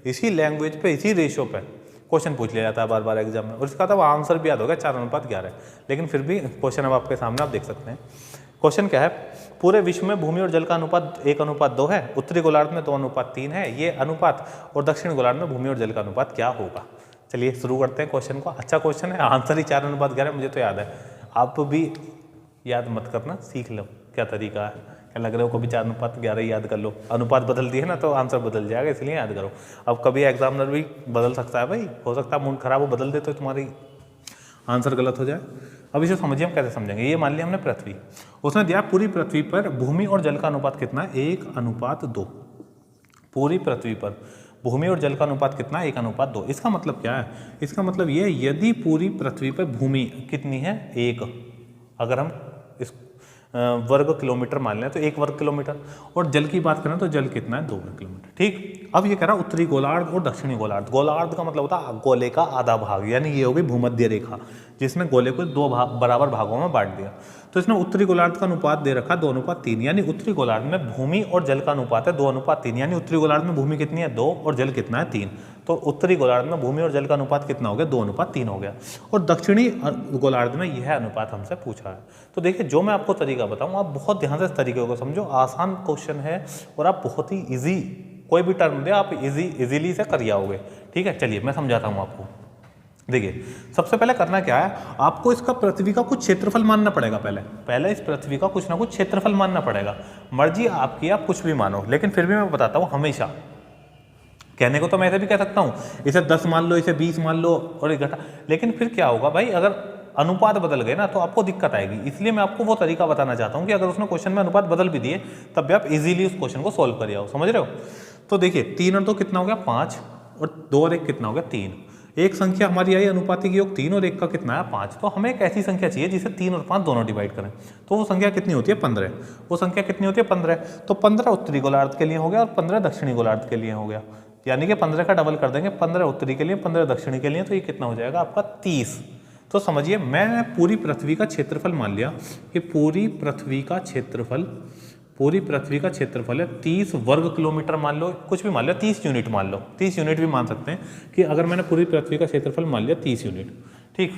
Speaker 1: इसी लैंग्वेज पे, इसी रेशो पे क्वेश्चन पूछ लिया जाता है बार बार एग्जाम में, और इसका तो आंसर भी याद होगा 4:11। लेकिन फिर भी क्वेश्चन अब आपके सामने, आप देख सकते हैं। क्वेश्चन क्या है, पूरे विश्व में भूमि और जल का अनुपात 1:2 है, उत्तरी गोलार्ध में 2:3 है, ये अनुपात, और दक्षिण गोलार्ध में भूमि और जल का अनुपात क्या होगा। चलिए शुरू करते हैं क्वेश्चन को। अच्छा क्वेश्चन है, आंसर ही 4:11 मुझे तो याद है, आप भी याद मत करना, सीख लो क्या तरीका है। क्या लग रहा है कभी 4:11 याद कर लो, अनुपात बदल दिए ना तो आंसर बदल जाएगा, इसलिए याद करो। अब कभी एग्जामिनर भी बदल सकता है भाई, हो सकता है मूड खराब हो, बदल दे तो तुम्हारी आंसर गलत हो जाए। अब इसे समझिए, हम कैसे समझेंगे। ये मान लिया हमने पृथ्वी, उसने दिया पूरी पृथ्वी पर भूमि और जल का अनुपात कितना है, 1:2। पूरी पृथ्वी पर भूमि और जल का अनुपात कितना है, 1:2। इसका मतलब क्या है, इसका मतलब ये है यदि पूरी पृथ्वी पर भूमि कितनी है 1, अगर हम इस वर्ग किलोमीटर मान लें तो 1 वर्ग किलोमीटर, और जल की बात करें तो जल कितना है 2 वर्ग किलोमीटर। ठीक, अब ये कह रहा है उत्तरी गोलार्ध और दक्षिणी गोलार्ध। गोलार्ध का मतलब होता है गोले का आधा भाग, यानी ये होगी भूमध्य रेखा, जिसने गोले को 2 बराबर भागों में बांट दिया। तो इसने उत्तरी गोलार्ध का अनुपात दे रखा 2:3, यानी उत्तरी गोलार्ध में भूमि और जल का अनुपात है 2:3, यानी उत्तरी गोलार्ध में भूमि कितनी है 2 और जल कितना है 3। तो उत्तरी गोलार्ध में भूमि और जल का अनुपात कितना हो गया, 2:3 हो गया। और दक्षिणी गोलार्ध में यह अनुपात हमसे पूछा है। तो देखिए जो मैं आपको तरीका बताऊँ, आप बहुत ध्यान से इस तरीके को समझो। आसान क्वेश्चन है और आप बहुत ही ईजी, कोई भी टर्म दे आप इजीली से कर जाओगे। ठीक है, चलिए मैं समझाता हूँ आपको। देखिए सबसे पहले करना क्या है, आपको इसका पृथ्वी का कुछ क्षेत्रफल मानना पड़ेगा। पहले इस पृथ्वी का कुछ ना कुछ क्षेत्रफल मानना पड़ेगा। मर्जी आपकी, आप कुछ भी मानो, लेकिन फिर भी मैं बताता हूँ हमेशा। कहने को तो मैं ऐसे भी कह सकता हूँ, इसे 10 मान लो, इसे 20 मान लो और 1 घटा, लेकिन फिर क्या होगा भाई, अगर अनुपात बदल गए ना तो आपको दिक्कत आएगी। इसलिए मैं आपको वो तरीका बताना चाहता हूँ कि अगर उसने क्वेश्चन में अनुपात बदल भी दिए तब भी आप इजीली उस क्वेश्चन को सोल्व कर जाओ। समझ रहे हो। तो देखिए 3 और 2 कितना हो गया 5, और 2 और 1 कितना हो गया 3। एक संख्या हमारी आई अनुपातिक योग 3 और 1 का कितना है 5। तो हमें एक ऐसी संख्या चाहिए जिसे 3 और 5 दोनों डिवाइड करें। तो वो संख्या कितनी होती है 15। वो संख्या कितनी होती है 15। तो 15 उत्तरी गोलार्ध के लिए हो गया और 15 दक्षिणी गोलार्ध के लिए हो गया, यानी कि 15 का डबल कर देंगे, 15 उत्तरी के लिए 15 दक्षिणी के लिए, तो ये कितना हो जाएगा आपका 30। तो समझिए मैंने पूरी पृथ्वी का क्षेत्रफल मान लिया कि पूरी पृथ्वी का क्षेत्रफल है 30 वर्ग किलोमीटर मान लो, कुछ भी मान लो, 30 यूनिट मान लो, 30 यूनिट भी मान सकते हैं कि अगर मैंने पूरी पृथ्वी का क्षेत्रफल मान लिया 30 यूनिट। ठीक,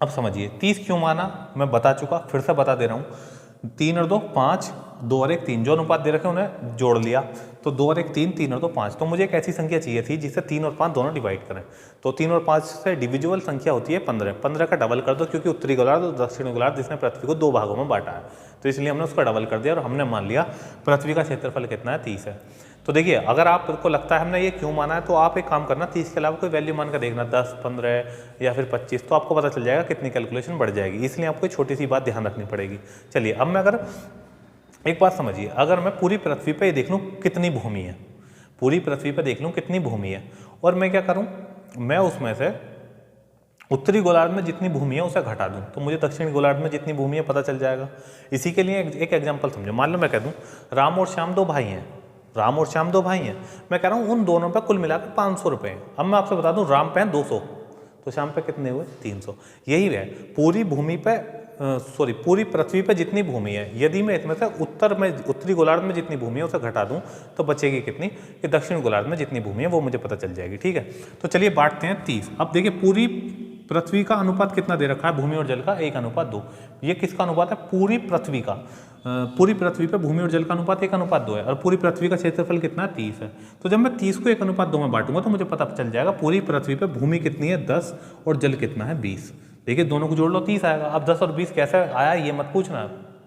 Speaker 1: अब समझिए 30 क्यों माना मैं बता चुका, फिर से बता दे रहा हूँ। 3 और 2 5, 2 और 1 3, जो अनुपात दे रखे उन्हें जोड़ लिया, तो 2 और 1 3, 3 और 2 5। तो मुझे एक ऐसी संख्या चाहिए थी जिसे 3 और 5 दोनों डिवाइड करें। तो 3 और 5 से डिविजिबल संख्या होती है 15। 15 का डबल कर दो, क्योंकि उत्तरी गोलार्ध और दक्षिणी गोलार्ध जिसने पृथ्वी को 2 भागों में बांटा है, तो इसलिए हमने उसका डबल कर दिया और हमने मान लिया पृथ्वी का क्षेत्रफल कितना है 30 है। तो देखिए अगर आपको लगता है हमने ये क्यों माना है, तो आप एक काम करना, 30 के अलावा कोई वैल्यू मान कर देखना, 10, 15 या फिर 25, तो आपको पता चल जाएगा कितनी कैलकुलेशन बढ़ जाएगी। इसलिए आपको एक छोटी सी बात ध्यान रखनी पड़ेगी। चलिए अब मैं अगर एक बात समझिए, अगर मैं पूरी पृथ्वी पे देख लूँ कितनी भूमि है, पूरी पृथ्वी पे देख लूँ कितनी भूमि है, और मैं क्या करूँ, मैं उसमें से उत्तरी गोलार्ध में जितनी भूमि है उसे घटा दूं, तो मुझे दक्षिणी गोलार्ध में जितनी भूमि है पता चल जाएगा। इसी के लिए एक एग्जांपल समझो। मान लो मैं कह दूं राम और श्याम 2 भाई हैं, राम और श्याम 2 भाई हैं, मैं कह रहा हूँ उन दोनों पे कुल मिलाकर 500 रुपये हैं। अब मैं आपसे बता दूं राम पे 200, तो श्याम पे कितने हुए 300। यही है पूरी भूमि पे, पूरी पृथ्वी पे जितनी भूमि है, यदि मैं इसमें से उत्तरी गोलार्ध में जितनी भूमि है उसे घटा दूं तो बचेगी कितनी, कि दक्षिण गोलार्ध में जितनी भूमि है वो मुझे पता चल जाएगी। ठीक है, तो चलिए बांटते हैं 30। अब देखिए पूरी पृथ्वी का अनुपात कितना दे रखा है, भूमि और जल का 1:2। ये किसका अनुपात है, पूरी पृथ्वी का। पूरी पृथ्वी पे भूमि और जल का अनुपात 1:2 है और पूरी पृथ्वी का क्षेत्रफल कितना है, 30 है। तो जब मैं 30 को 1:2 में बांटूंगा तो मुझे पता चल जाएगा पूरी पृथ्वी पे भूमि कितनी है 10 और जल कितना है 20। देखिए दोनों को जोड़ लो 30 आएगा। अब 10 और 20 कैसे आया ये मत पूछना,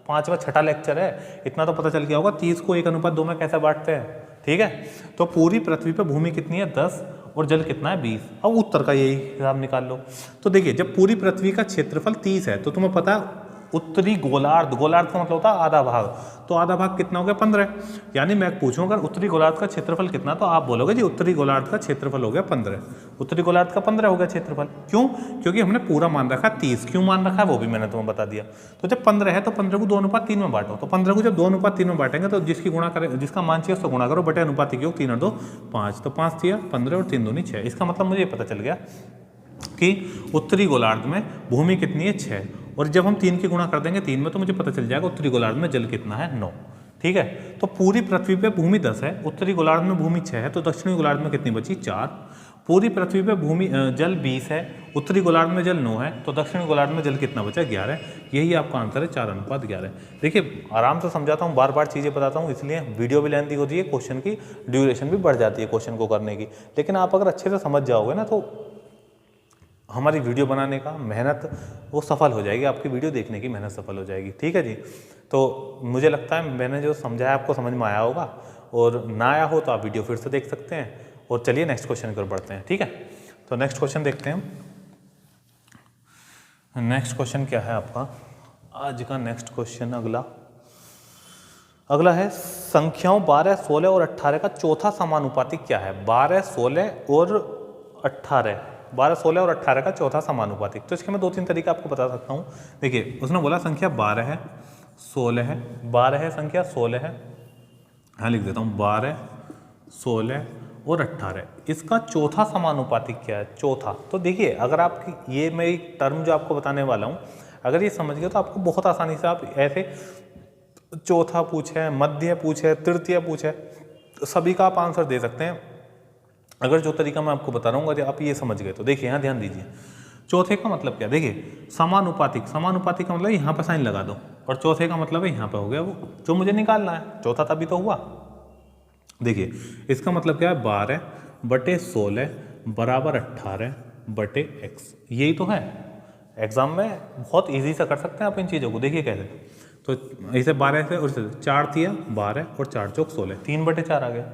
Speaker 1: 5वां छठा लेक्चर है, इतना तो पता चल गया होगा 30 को 1:2 में कैसे बांटते हैं। ठीक है, तो पूरी पृथ्वी पे भूमि कितनी है 10 और जल कितना है 20। अब उत्तर का यही हिसाब निकाल लो। तो देखिए जब पूरी पृथ्वी का क्षेत्रफल 30 है तो तुम्हें पता है उत्तरी गोलार्ध, गोलार्ध का मतलब होता है आधा भाग, तो आधा भाग कितना हो गया 15। यानी मैं पूछूं अगर उत्तरी गोलार्ध का क्षेत्रफल कितना, तो आप बोलोगे जी उत्तरी गोलार्ध का क्षेत्रफल हो गया 15। उत्तरी गोलार्ध का 15 हो गया क्षेत्रफल। क्यों, क्योंकि हमने पूरा मान रखा 30। क्यों मान रखा है वो भी मैंने तुम्हें बता दिया। तो जब 15 है तो 15 को 2:3 में बांटो। तो 15 को जब 2:3 में बांटेंगे तो जिसकी गुणा करें, जिसका मान चाहिए उसको गुणा करो बटे अनुपात की 3 और 2 5। तो 5 दिया 15 और 3 दूनी 6। इसका मतलब मुझे पता चल गया कि उत्तरी गोलार्ध में भूमि कितनी है 6, और जब हम 3 की गुणा कर देंगे 3 में तो मुझे पता चल जाएगा उत्तरी गोलार्ध में जल कितना है 9। ठीक है, तो पूरी पृथ्वी पे भूमि 10 है, उत्तरी गोलार्ध में भूमि 6 है, तो दक्षिणी गोलार्ध में कितनी बची 4। पूरी पृथ्वी पे भूमि जल 20 है, उत्तरी गोलार्ध में जल 9 है, तो दक्षिणी गोलार्ध में जल कितना बचा 11। यही आपका आंसर है 4:11। देखिए आराम से समझाता हूँ, बार बार चीज़ें बताता हूँ, इसलिए वीडियो भी लेंथी होती है, क्वेश्चन की ड्यूरेशन भी बढ़ जाती है क्वेश्चन को करने की। लेकिन आप अगर अच्छे से समझ जाओगे ना तो हमारी वीडियो बनाने का मेहनत वो सफल हो जाएगी, आपकी वीडियो देखने की मेहनत सफल हो जाएगी। ठीक है जी, तो मुझे लगता है मैंने जो समझाया आपको समझ में आया होगा, और ना आया हो तो आप वीडियो फिर से देख सकते हैं। और चलिए नेक्स्ट क्वेश्चन की ओर बढ़ते हैं। ठीक है, तो नेक्स्ट क्वेश्चन देखते हैं। नेक्स्ट क्वेश्चन क्या है आपका आज का नेक्स्ट क्वेश्चन, अगला है संख्याओं 12, 16 और 18 का चौथा समानुपाती क्या है। 12, 16 और 18, 12, 16 और 18 का चौथा समानुपातिक। तो इसके मैं 2-3 तरीके आपको बता सकता हूँ। देखिए उसने बोला संख्या 12 है, 16 है, 12 है संख्या, 16 है, हाँ लिख देता हूँ 12, 16 और 18, इसका चौथा समानुपातिक क्या है, चौथा। तो देखिए अगर आपकी ये मैं एक टर्म जो आपको बताने वाला हूँ अगर ये समझ गए तो आपको बहुत आसानी से आप ऐसे चौथा पूछे, मध्य पूछे, तृतीय पूछे, सभी का आप आंसर दे सकते हैं अगर जो तरीका मैं आपको बता रहा हूँ अगर आप ये समझ गए तो। देखिए यहाँ ध्यान दीजिए, चौथे का मतलब क्या, देखिए समानुपातिक, समानुपातिक का मतलब यहाँ पर साइन लगा दो, और चौथे का मतलब है यहाँ पर हो गया वो जो मुझे निकालना है, चौथा तभी तो हुआ। देखिए इसका मतलब क्या है 12/16 बराबर 18/x, यही तो है। एग्जाम में बहुत इजी से कर सकते हैं आप इन चीज़ों को। देखिए कैसे, तो इसे 12 से और 4 दिया 12 और 4 चौक 16, 3/4 आ गया।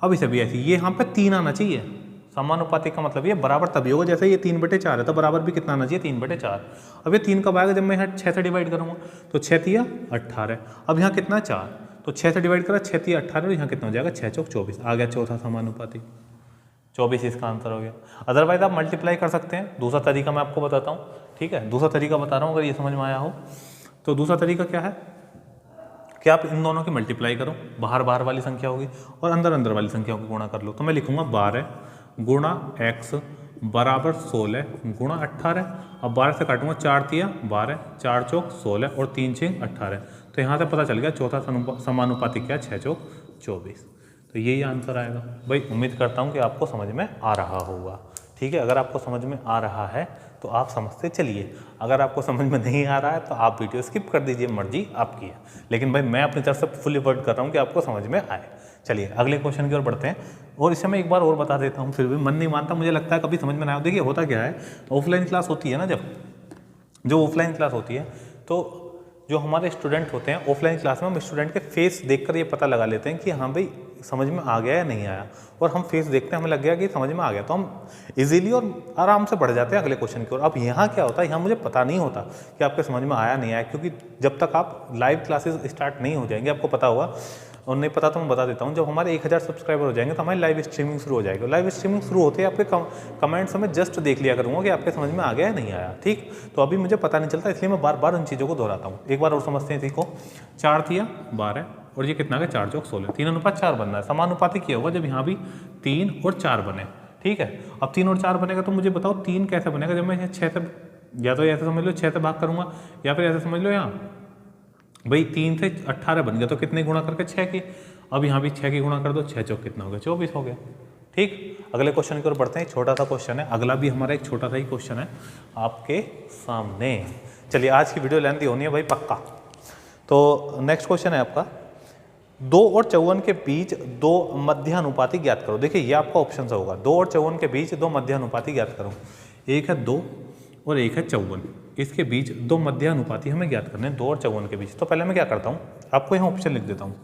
Speaker 1: अब इसे भी ऐसे ये यहाँ पे 3 आना चाहिए। समानुपातिक का मतलब ये बराबर तभी होगा जैसे ये 3/4 है तो बराबर भी कितना आना चाहिए 3/4। अब ये 3 कब आएगा, जब मैं यहाँ 6 से डिवाइड करूँगा, तो 6 तिया 18। अब यहाँ कितना 4, तो 6 से डिवाइड करा 6 तिया 18 और यहाँ कितना हो जाएगा 6 चौक 24 आ गया चौथा समानुपातिक, 24 इसका आंसर हो गया। अदरवाइज आप मल्टीप्लाई कर सकते हैं, दूसरा तरीका मैं आपको बताता हूँ। ठीक है, दूसरा तरीका बता रहा हूँ, अगर ये समझ में आया हो तो दूसरा तरीका क्या है कि आप इन दोनों की मल्टीप्लाई करो, बाहर बाहर वाली संख्या होगी और अंदर अंदर वाली संख्याओं को गुणा कर लो। तो मैं लिखूंगा 12 गुणा x बराबर 16 गुणा 18। अब 12 से काटूंगा 4 तिया 12, 4 चौक 16 और 3 6 18। तो यहाँ से पता चल गया चौथा समानुपातिक क्या, 6 चौक 24। तो यही आंसर आएगा। भाई उम्मीद करता हूँ कि आपको समझ में आ रहा होगा। ठीक है, अगर आपको समझ में आ रहा है तो आप समझते चलिए, अगर आपको समझ में नहीं आ रहा है तो आप वीडियो स्किप कर दीजिए, मर्जी आपकी है। लेकिन भाई मैं अपनी तरफ से फुल एफर्ट कर रहा हूँ कि आपको समझ में आए। चलिए अगले क्वेश्चन की ओर बढ़ते हैं। और इसे मैं एक बार और बता देता हूँ, फिर भी मन नहीं मानता, मुझे लगता है कभी समझ में ना आए। देखिए होता क्या है, ऑफलाइन क्लास होती है ना, जो ऑफलाइन क्लास होती है तो जो हमारे स्टूडेंट होते हैं ऑफलाइन क्लास में हम स्टूडेंट के फेस देखकर ये पता लगा लेते हैं कि हाँ भाई समझ में आ गया या नहीं आया। और हम फेस देखते हैं, हमें लग गया कि समझ में आ गया तो हम इजीली और आराम से बढ़ जाते हैं अगले क्वेश्चन की ओर। अब यहाँ क्या होता है, यहाँ मुझे पता नहीं होता कि आपके समझ में आया नहीं आया, क्योंकि जब तक आप लाइव क्लासेस स्टार्ट नहीं हो जाएंगे, आपको पता होगा, और नहीं पता तो मैं बता देता हूँ, जब हमारे 1000 सब्सक्राइबर हो जाएंगे तो हमारी लाइव स्ट्रीमिंग शुरू हो जाएगी। लाइव स्ट्रीमिंग शुरू होते ही आपके कमेंट्स में जस्ट देख लिया करूँगा कि आपके समझ में आ गया या नहीं आया। ठीक, तो अभी मुझे पता नहीं चलता, इसलिए मैं बार बार उन चीज़ों को दोहराता हूँ। एक बार और समझते हैं। देखो 4 तिया 12 और ये कितना है 4 चौक 16, 3:4 बनना है। समानुपातिक क्या होगा जब यहाँ भी 3 और 4 बने। ठीक है, अब 3 और 4 बनेगा तो मुझे बताओ 3 कैसे बनेगा, जब मैं 6 से, या तो ऐसे समझ लो 6 से भाग करूँगा, या फिर ऐसे समझ लो यहाँ भाई 3 से 18 बन गया तो कितने गुणा करके 6 की। अब यहाँ भी 6 की गुणा कर दो, 6 चौक कितना हो गया 24 हो गया। ठीक, अगले क्वेश्चन की ओर बढ़ते हैं। छोटा सा क्वेश्चन है, अगला भी हमारा एक छोटा सा ही क्वेश्चन है आपके सामने। चलिए, आज की वीडियो लेंथी होनी है भाई पक्का। तो नेक्स्ट क्वेश्चन है आपका, 2 और 54 के बीच 2 मध्यानुपाती ज्ञात करो। देखिए ये आपका ऑप्शन से होगा, 2 और 54 के बीच 2 मध्यानुपाती ज्ञात करो। एक है 2 और एक है 54, इसके बीच 2 मध्यानुपाती हमें ज्ञात करने हैं, 2 और 54 के बीच। तो पहले मैं क्या करता हूँ, आपको यहाँ ऑप्शन लिख देता हूँ,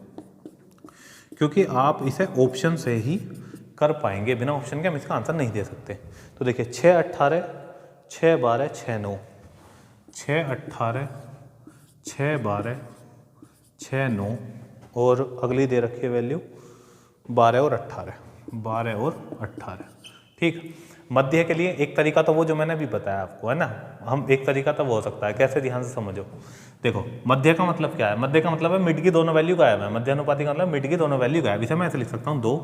Speaker 1: क्योंकि आप इसे ऑप्शन से ही कर पाएंगे, बिना ऑप्शन के हम इसका आंसर नहीं दे सकते। तो देखिए 6 18 6 12 6 9, 6 18 6 12 6 9 और अगली दे रखी है वैल्यू 12 और 18, 12 और 18। ठीक, मध्य के लिए एक तरीका तो वो जो मैंने अभी बताया आपको है ना, हम एक तरीका तो वो हो सकता है, कैसे ध्यान से समझो। देखो मध्य का मतलब क्या है, मध्य का मतलब है मिड की दोनों वैल्यू गायब है, मध्यानुपाती का मतलब मिड की दोनों वैल्यू गायब। इसे मैं ऐसे लिख सकता हूँ 2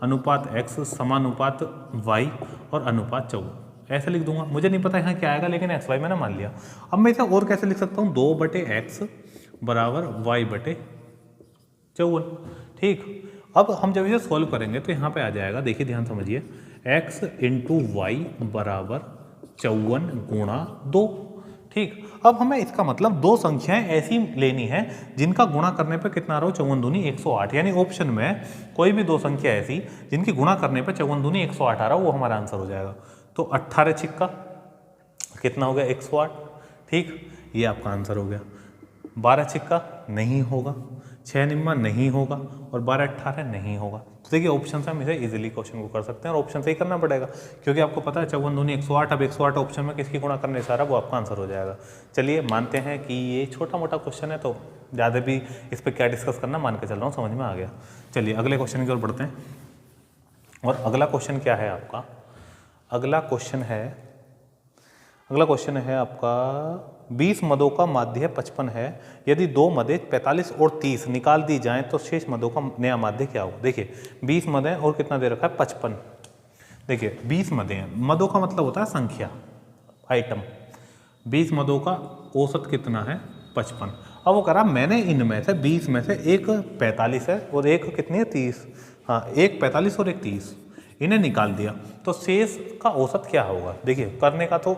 Speaker 1: अनुपात x समानुपात y और अनुपात 54, ऐसे लिख दूंगा। मुझे नहीं पता यहाँ क्या आएगा, लेकिन एक्स वाई मैंने मान लिया। अब मैं इसे और कैसे लिख सकता हूँ, 2/x बराबर y/54। ठीक, अब हम जब इसे सॉल्व करेंगे तो यहाँ पे आ जाएगा, देखिए ध्यान समझिए, x इंटू वाई बराबर 54 गुणा 2। ठीक, अब हमें इसका मतलब 2 संख्याएं ऐसी लेनी है जिनका गुणा करने पे कितना आ रहा हो, 54 दूनी 108, यानी ऑप्शन में कोई भी 2 संख्या ऐसी जिनकी गुणा करने पे 54 दूनी 108 आ रहा हो, वो हमारा आंसर हो जाएगा। तो 18 छिक्का कितना हो गया, 108। ठीक, ये आपका आंसर हो गया। 12 छिक्का नहीं होगा, 6 निम्मा नहीं होगा और 12 18 नहीं होगा। तो देखिए ऑप्शन से हम इसे इजीली क्वेश्चन को कर सकते हैं, और ऑप्शन से ही करना पड़ेगा क्योंकि आपको पता है 54 दूनी 108, अब 108 ऑप्शन में किसकी गुणा करने से आ रहा है, वो आपका आंसर हो जाएगा। चलिए मानते हैं कि ये छोटा मोटा क्वेश्चन है, तो ज़्यादा भी इस पर क्या डिस्कस करना, मान के चल रहा हूँ समझ में आ गया। चलिए अगले क्वेश्चन की ओर बढ़ते हैं, और अगला क्वेश्चन क्या है आपका, अगला क्वेश्चन है आपका 20 मदों का माध्य 55 है, यदि 2 मदें 45 और 30 निकाल दी जाएं तो शेष मदों का नया माध्य क्या होगा। देखिए 20 मदें और कितना दे रखा है, 55। देखिए 20 मदें हैं, मदों का मतलब होता है संख्या, आइटम। 20 मदों का औसत कितना है, 55। अब वो करा मैंने इनमें से 20 में से एक 45 है और एक कितनी है, 30। हाँ, एक 45 और एक 30, इन्हें निकाल दिया तो शेष का औसत क्या होगा। देखिए करने का तो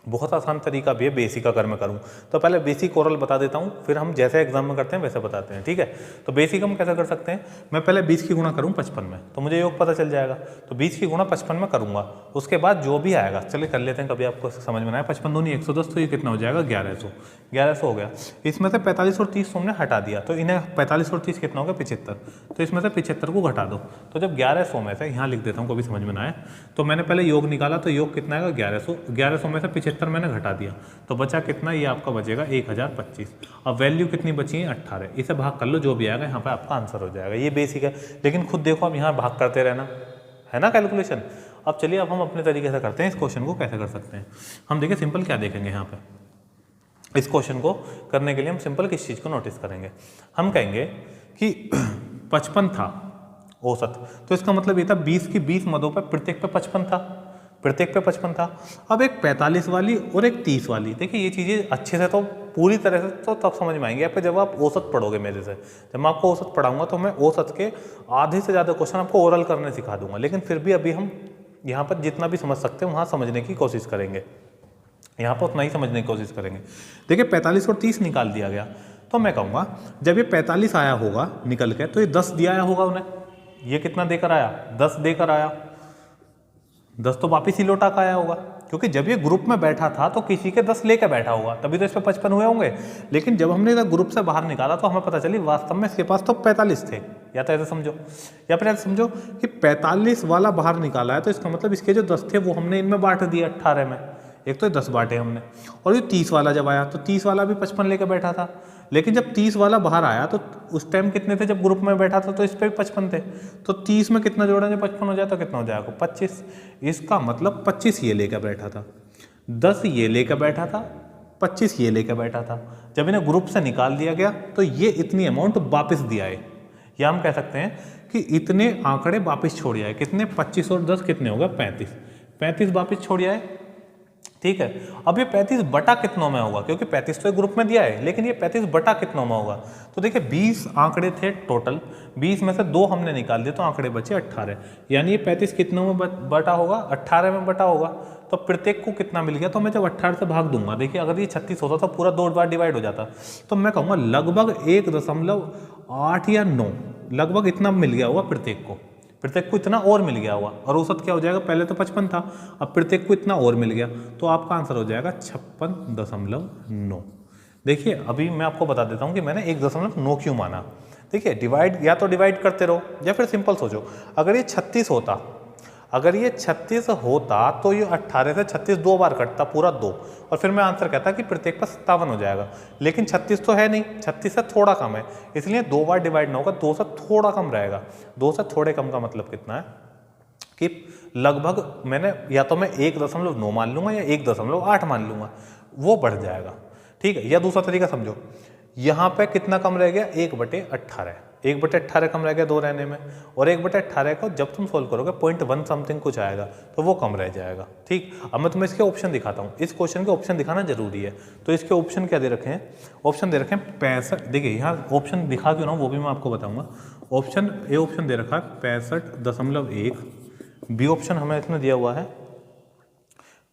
Speaker 1: बहुत आसान तरीका भी है, बेसिक अगर मैं करूं तो पहले बेसिक ओरल बता देता हूं, फिर हम जैसे एग्जाम में करते हैं वैसे बताते हैं। ठीक है, तो बेसिक हम कैसे कर सकते हैं, मैं पहले 20 की गुणा करूं 55 में तो मुझे योग पता चल जाएगा, तो 20 की गुणा 55 में करूंगा, उसके बाद जो भी आएगा, चलिए कर लेते हैं, कभी आपको समझ में आया। 55 दूनी 110, तो ये कितना हो जाएगा, 1100 हो गया। इसमें से 45 और 30 तुमने हटा दिया, तो इन्हें 45 और 30 कितना हो गया, 75, तो इसमें से 75 को घटा दो। तो जब 1100 में से, यहाँ लिख देता हूँ कभी समझ में ना आए, तो मैंने पहले योग निकाला, तो योग कितना आएगा, 1100 में से 75 मैंने घटा दिया, तो बचा कितना, ये आपका बचेगा 1025। अब वैल्यू कितनी बची है, 18, इसे भाग कर लो, जो भी आएगा यहाँ पे आपका आंसर हो जाएगा। ये बेसिक है, लेकिन खुद देखो अब यहाँ भाग करते रहना है ना कैलकुलेशन। अब चलिए अब हम अपने तरीके से करते हैं, इस क्वेश्चन को कैसे कर सकते हैं। हम देखिए सिंपल क्या देखेंगे यहाँ पे, इस क्वेश्चन को करने के लिए हम सिंपल किस चीज़ को नोटिस करेंगे, हम कहेंगे कि 55 था औसत, तो इसका मतलब ये था 20 की 20 मदों पर प्रत्येक पे 55 था, प्रत्येक पे 55 था। अब एक 45 वाली और एक 30 वाली, देखिए ये चीज़ें अच्छे से तो पूरी तरह से तो तब समझ में आएंगे आपको जब आप औसत पढ़ोगे मेरे से। जब मैं आपको औसत पढ़ाऊंगा तो मैं औसत के आधे से ज़्यादा क्वेश्चन आपको ओरल करने सिखा दूंगा, लेकिन फिर भी अभी हम यहाँ पर जितना भी समझ सकते हैं वहाँ समझने की कोशिश करेंगे, यहाँ पर उतना ही समझने की कोशिश करेंगे। देखिए 45 और 30 निकाल दिया गया, तो मैं कहूँगा जब ये 45 आया होगा निकल के, तो ये 10 दिया आया होगा उन्हें, ये कितना देकर आया, 10 देकर आया, 10 तो वापिस ही लौटा का आया होगा, क्योंकि जब ये ग्रुप में बैठा था तो किसी के 10 लेकर बैठा होगा, तभी तो इस पे 55 हुए होंगे। लेकिन जब हमने इधर ग्रुप से बाहर निकाला तो हमें पता चली वास्तव में इसके पास तो 45 थे, या तो ऐसे समझो, या फिर ऐसे समझो कि 45 वाला बाहर निकाला है, तो इसका मतलब इसके जो 10 थे वो हमने इनमें बांट दिया 18 में, एक तो 10 बांटे हमने। और ये 30 वाला जब आया तो 30 वाला भी 55 लेकर बैठा था, लेकिन जब 30 वाला बाहर आया तो उस टाइम कितने थे, जब ग्रुप में बैठा था तो इस पर भी 55 थे, तो 30 में कितना जोड़ेंगे, 55 हो जाए तो कितना हो जाएगा, 25। इसका मतलब 25 ये लेकर बैठा था, 10 ये लेकर बैठा था, 25 ये लेकर बैठा था। जब इन्हें ग्रुप से निकाल दिया गया तो ये इतनी अमाउंट वापस दिया है, या हम कह सकते हैं कि इतने आंकड़े वापस छोड़ आए, कितने, 25 और 10 कितने हो गए, 35 वापस छोड़ आए। ठीक है। अब ये 35 बटा कितनों में होगा, क्योंकि 35 तो एक ग्रुप में दिया है, लेकिन ये 35 बटा कितनों में होगा। तो देखिए 20 आंकड़े थे टोटल, 20 में से 2 हमने निकाल दिए तो आंकड़े बचे 18, यानी ये 35 कितनों में बटा होगा, 18 में बटा होगा। तो प्रत्येक को कितना मिल गया, तो मैं जब 18 से भाग दूंगा, देखिए अगर ये 36 होता तो पूरा 2 बार डिवाइड हो जाता, तो मैं कहूँगा लगभग 1.8 या 9, लगभग इतना मिल गया होगा प्रत्येक को इतना और मिल गया होगा। और औसत क्या हो जाएगा, पहले तो 55 था, अब प्रत्येक को इतना और मिल गया, तो आपका आंसर हो जाएगा 56.9। देखिए अभी मैं आपको बता देता हूँ कि मैंने 1.9 क्यों माना। देखिए डिवाइड या तो डिवाइड करते रहो या फिर सिंपल सोचो, अगर ये 36 होता तो ये 18 से 36 2 बार कटता, पूरा 2, और फिर मैं आंसर कहता कि प्रत्येक पर 57 हो जाएगा। लेकिन 36 तो है नहीं, 36 से थोड़ा कम है, इसलिए 2 बार डिवाइड ना होगा, 2 से थोड़ा कम रहेगा। 2 से थोड़े कम का मतलब कितना है कि लगभग मैंने या तो मैं 1.9 मान लूंगा या 1.8 मान लूंगा, वो बढ़ जाएगा। ठीक है, या दूसरा तरीका समझो, यहाँ पे कितना कम रह गया, 1/18, 1/18 कम रह गया 2 रहने में, और 1/18 को जब तुम सोल्व करोगे 0.1 समथिंग कुछ आएगा, तो वो कम रह जाएगा। ठीक, अब मैं तुम्हें इसके ऑप्शन दिखाता हूँ, इस क्वेश्चन के ऑप्शन दिखाना जरूरी है। तो इसके ऑप्शन क्या दे रखे हैं, ऑप्शन दे रखे हैं 65, देखिए यहाँ ऑप्शन दिखा क्यों ना वो भी मैं आपको बताऊँगा। ऑप्शन ए ऑप्शन दे रखा है 65.1, बी ऑप्शन हमें इसमें दिया हुआ है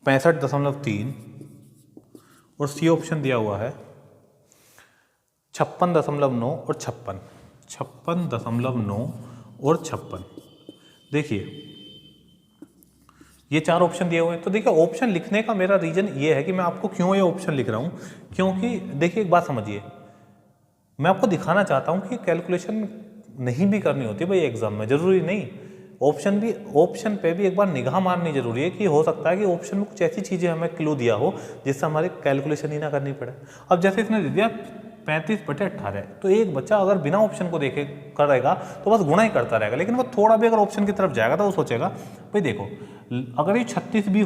Speaker 1: 65.3, और सी ऑप्शन दिया हुआ है 56.9 और 56.9 और 56। देखिए ये 4 ऑप्शन दिए हुए हैं। तो देखिए ऑप्शन लिखने का मेरा रीजन ये है कि मैं आपको क्यों ये ऑप्शन लिख रहा हूँ, क्योंकि देखिए एक बात समझिए, मैं आपको दिखाना चाहता हूँ कि कैलकुलेशन नहीं भी करनी होती भाई एग्जाम में, जरूरी नहीं। ऑप्शन पे भी एक बार निगाह मारनी जरूरी है कि हो सकता है कि ऑप्शन में कुछ ऐसी चीज़ें हमें क्लू दिया हो जिससे हमारी कैलकुलेशन ही ना करनी पड़े। अब जैसे इसने दे दिया 35/18, तो एक बच्चा अगर बिना ऑप्शन को देखे करेगा तो बस गुणा ही करता रहेगा, लेकिन वो थोड़ा भी अगर ऑप्शन की तरफ जाएगा तो वो सोचेगा भाई देखो अगर ये 36 भी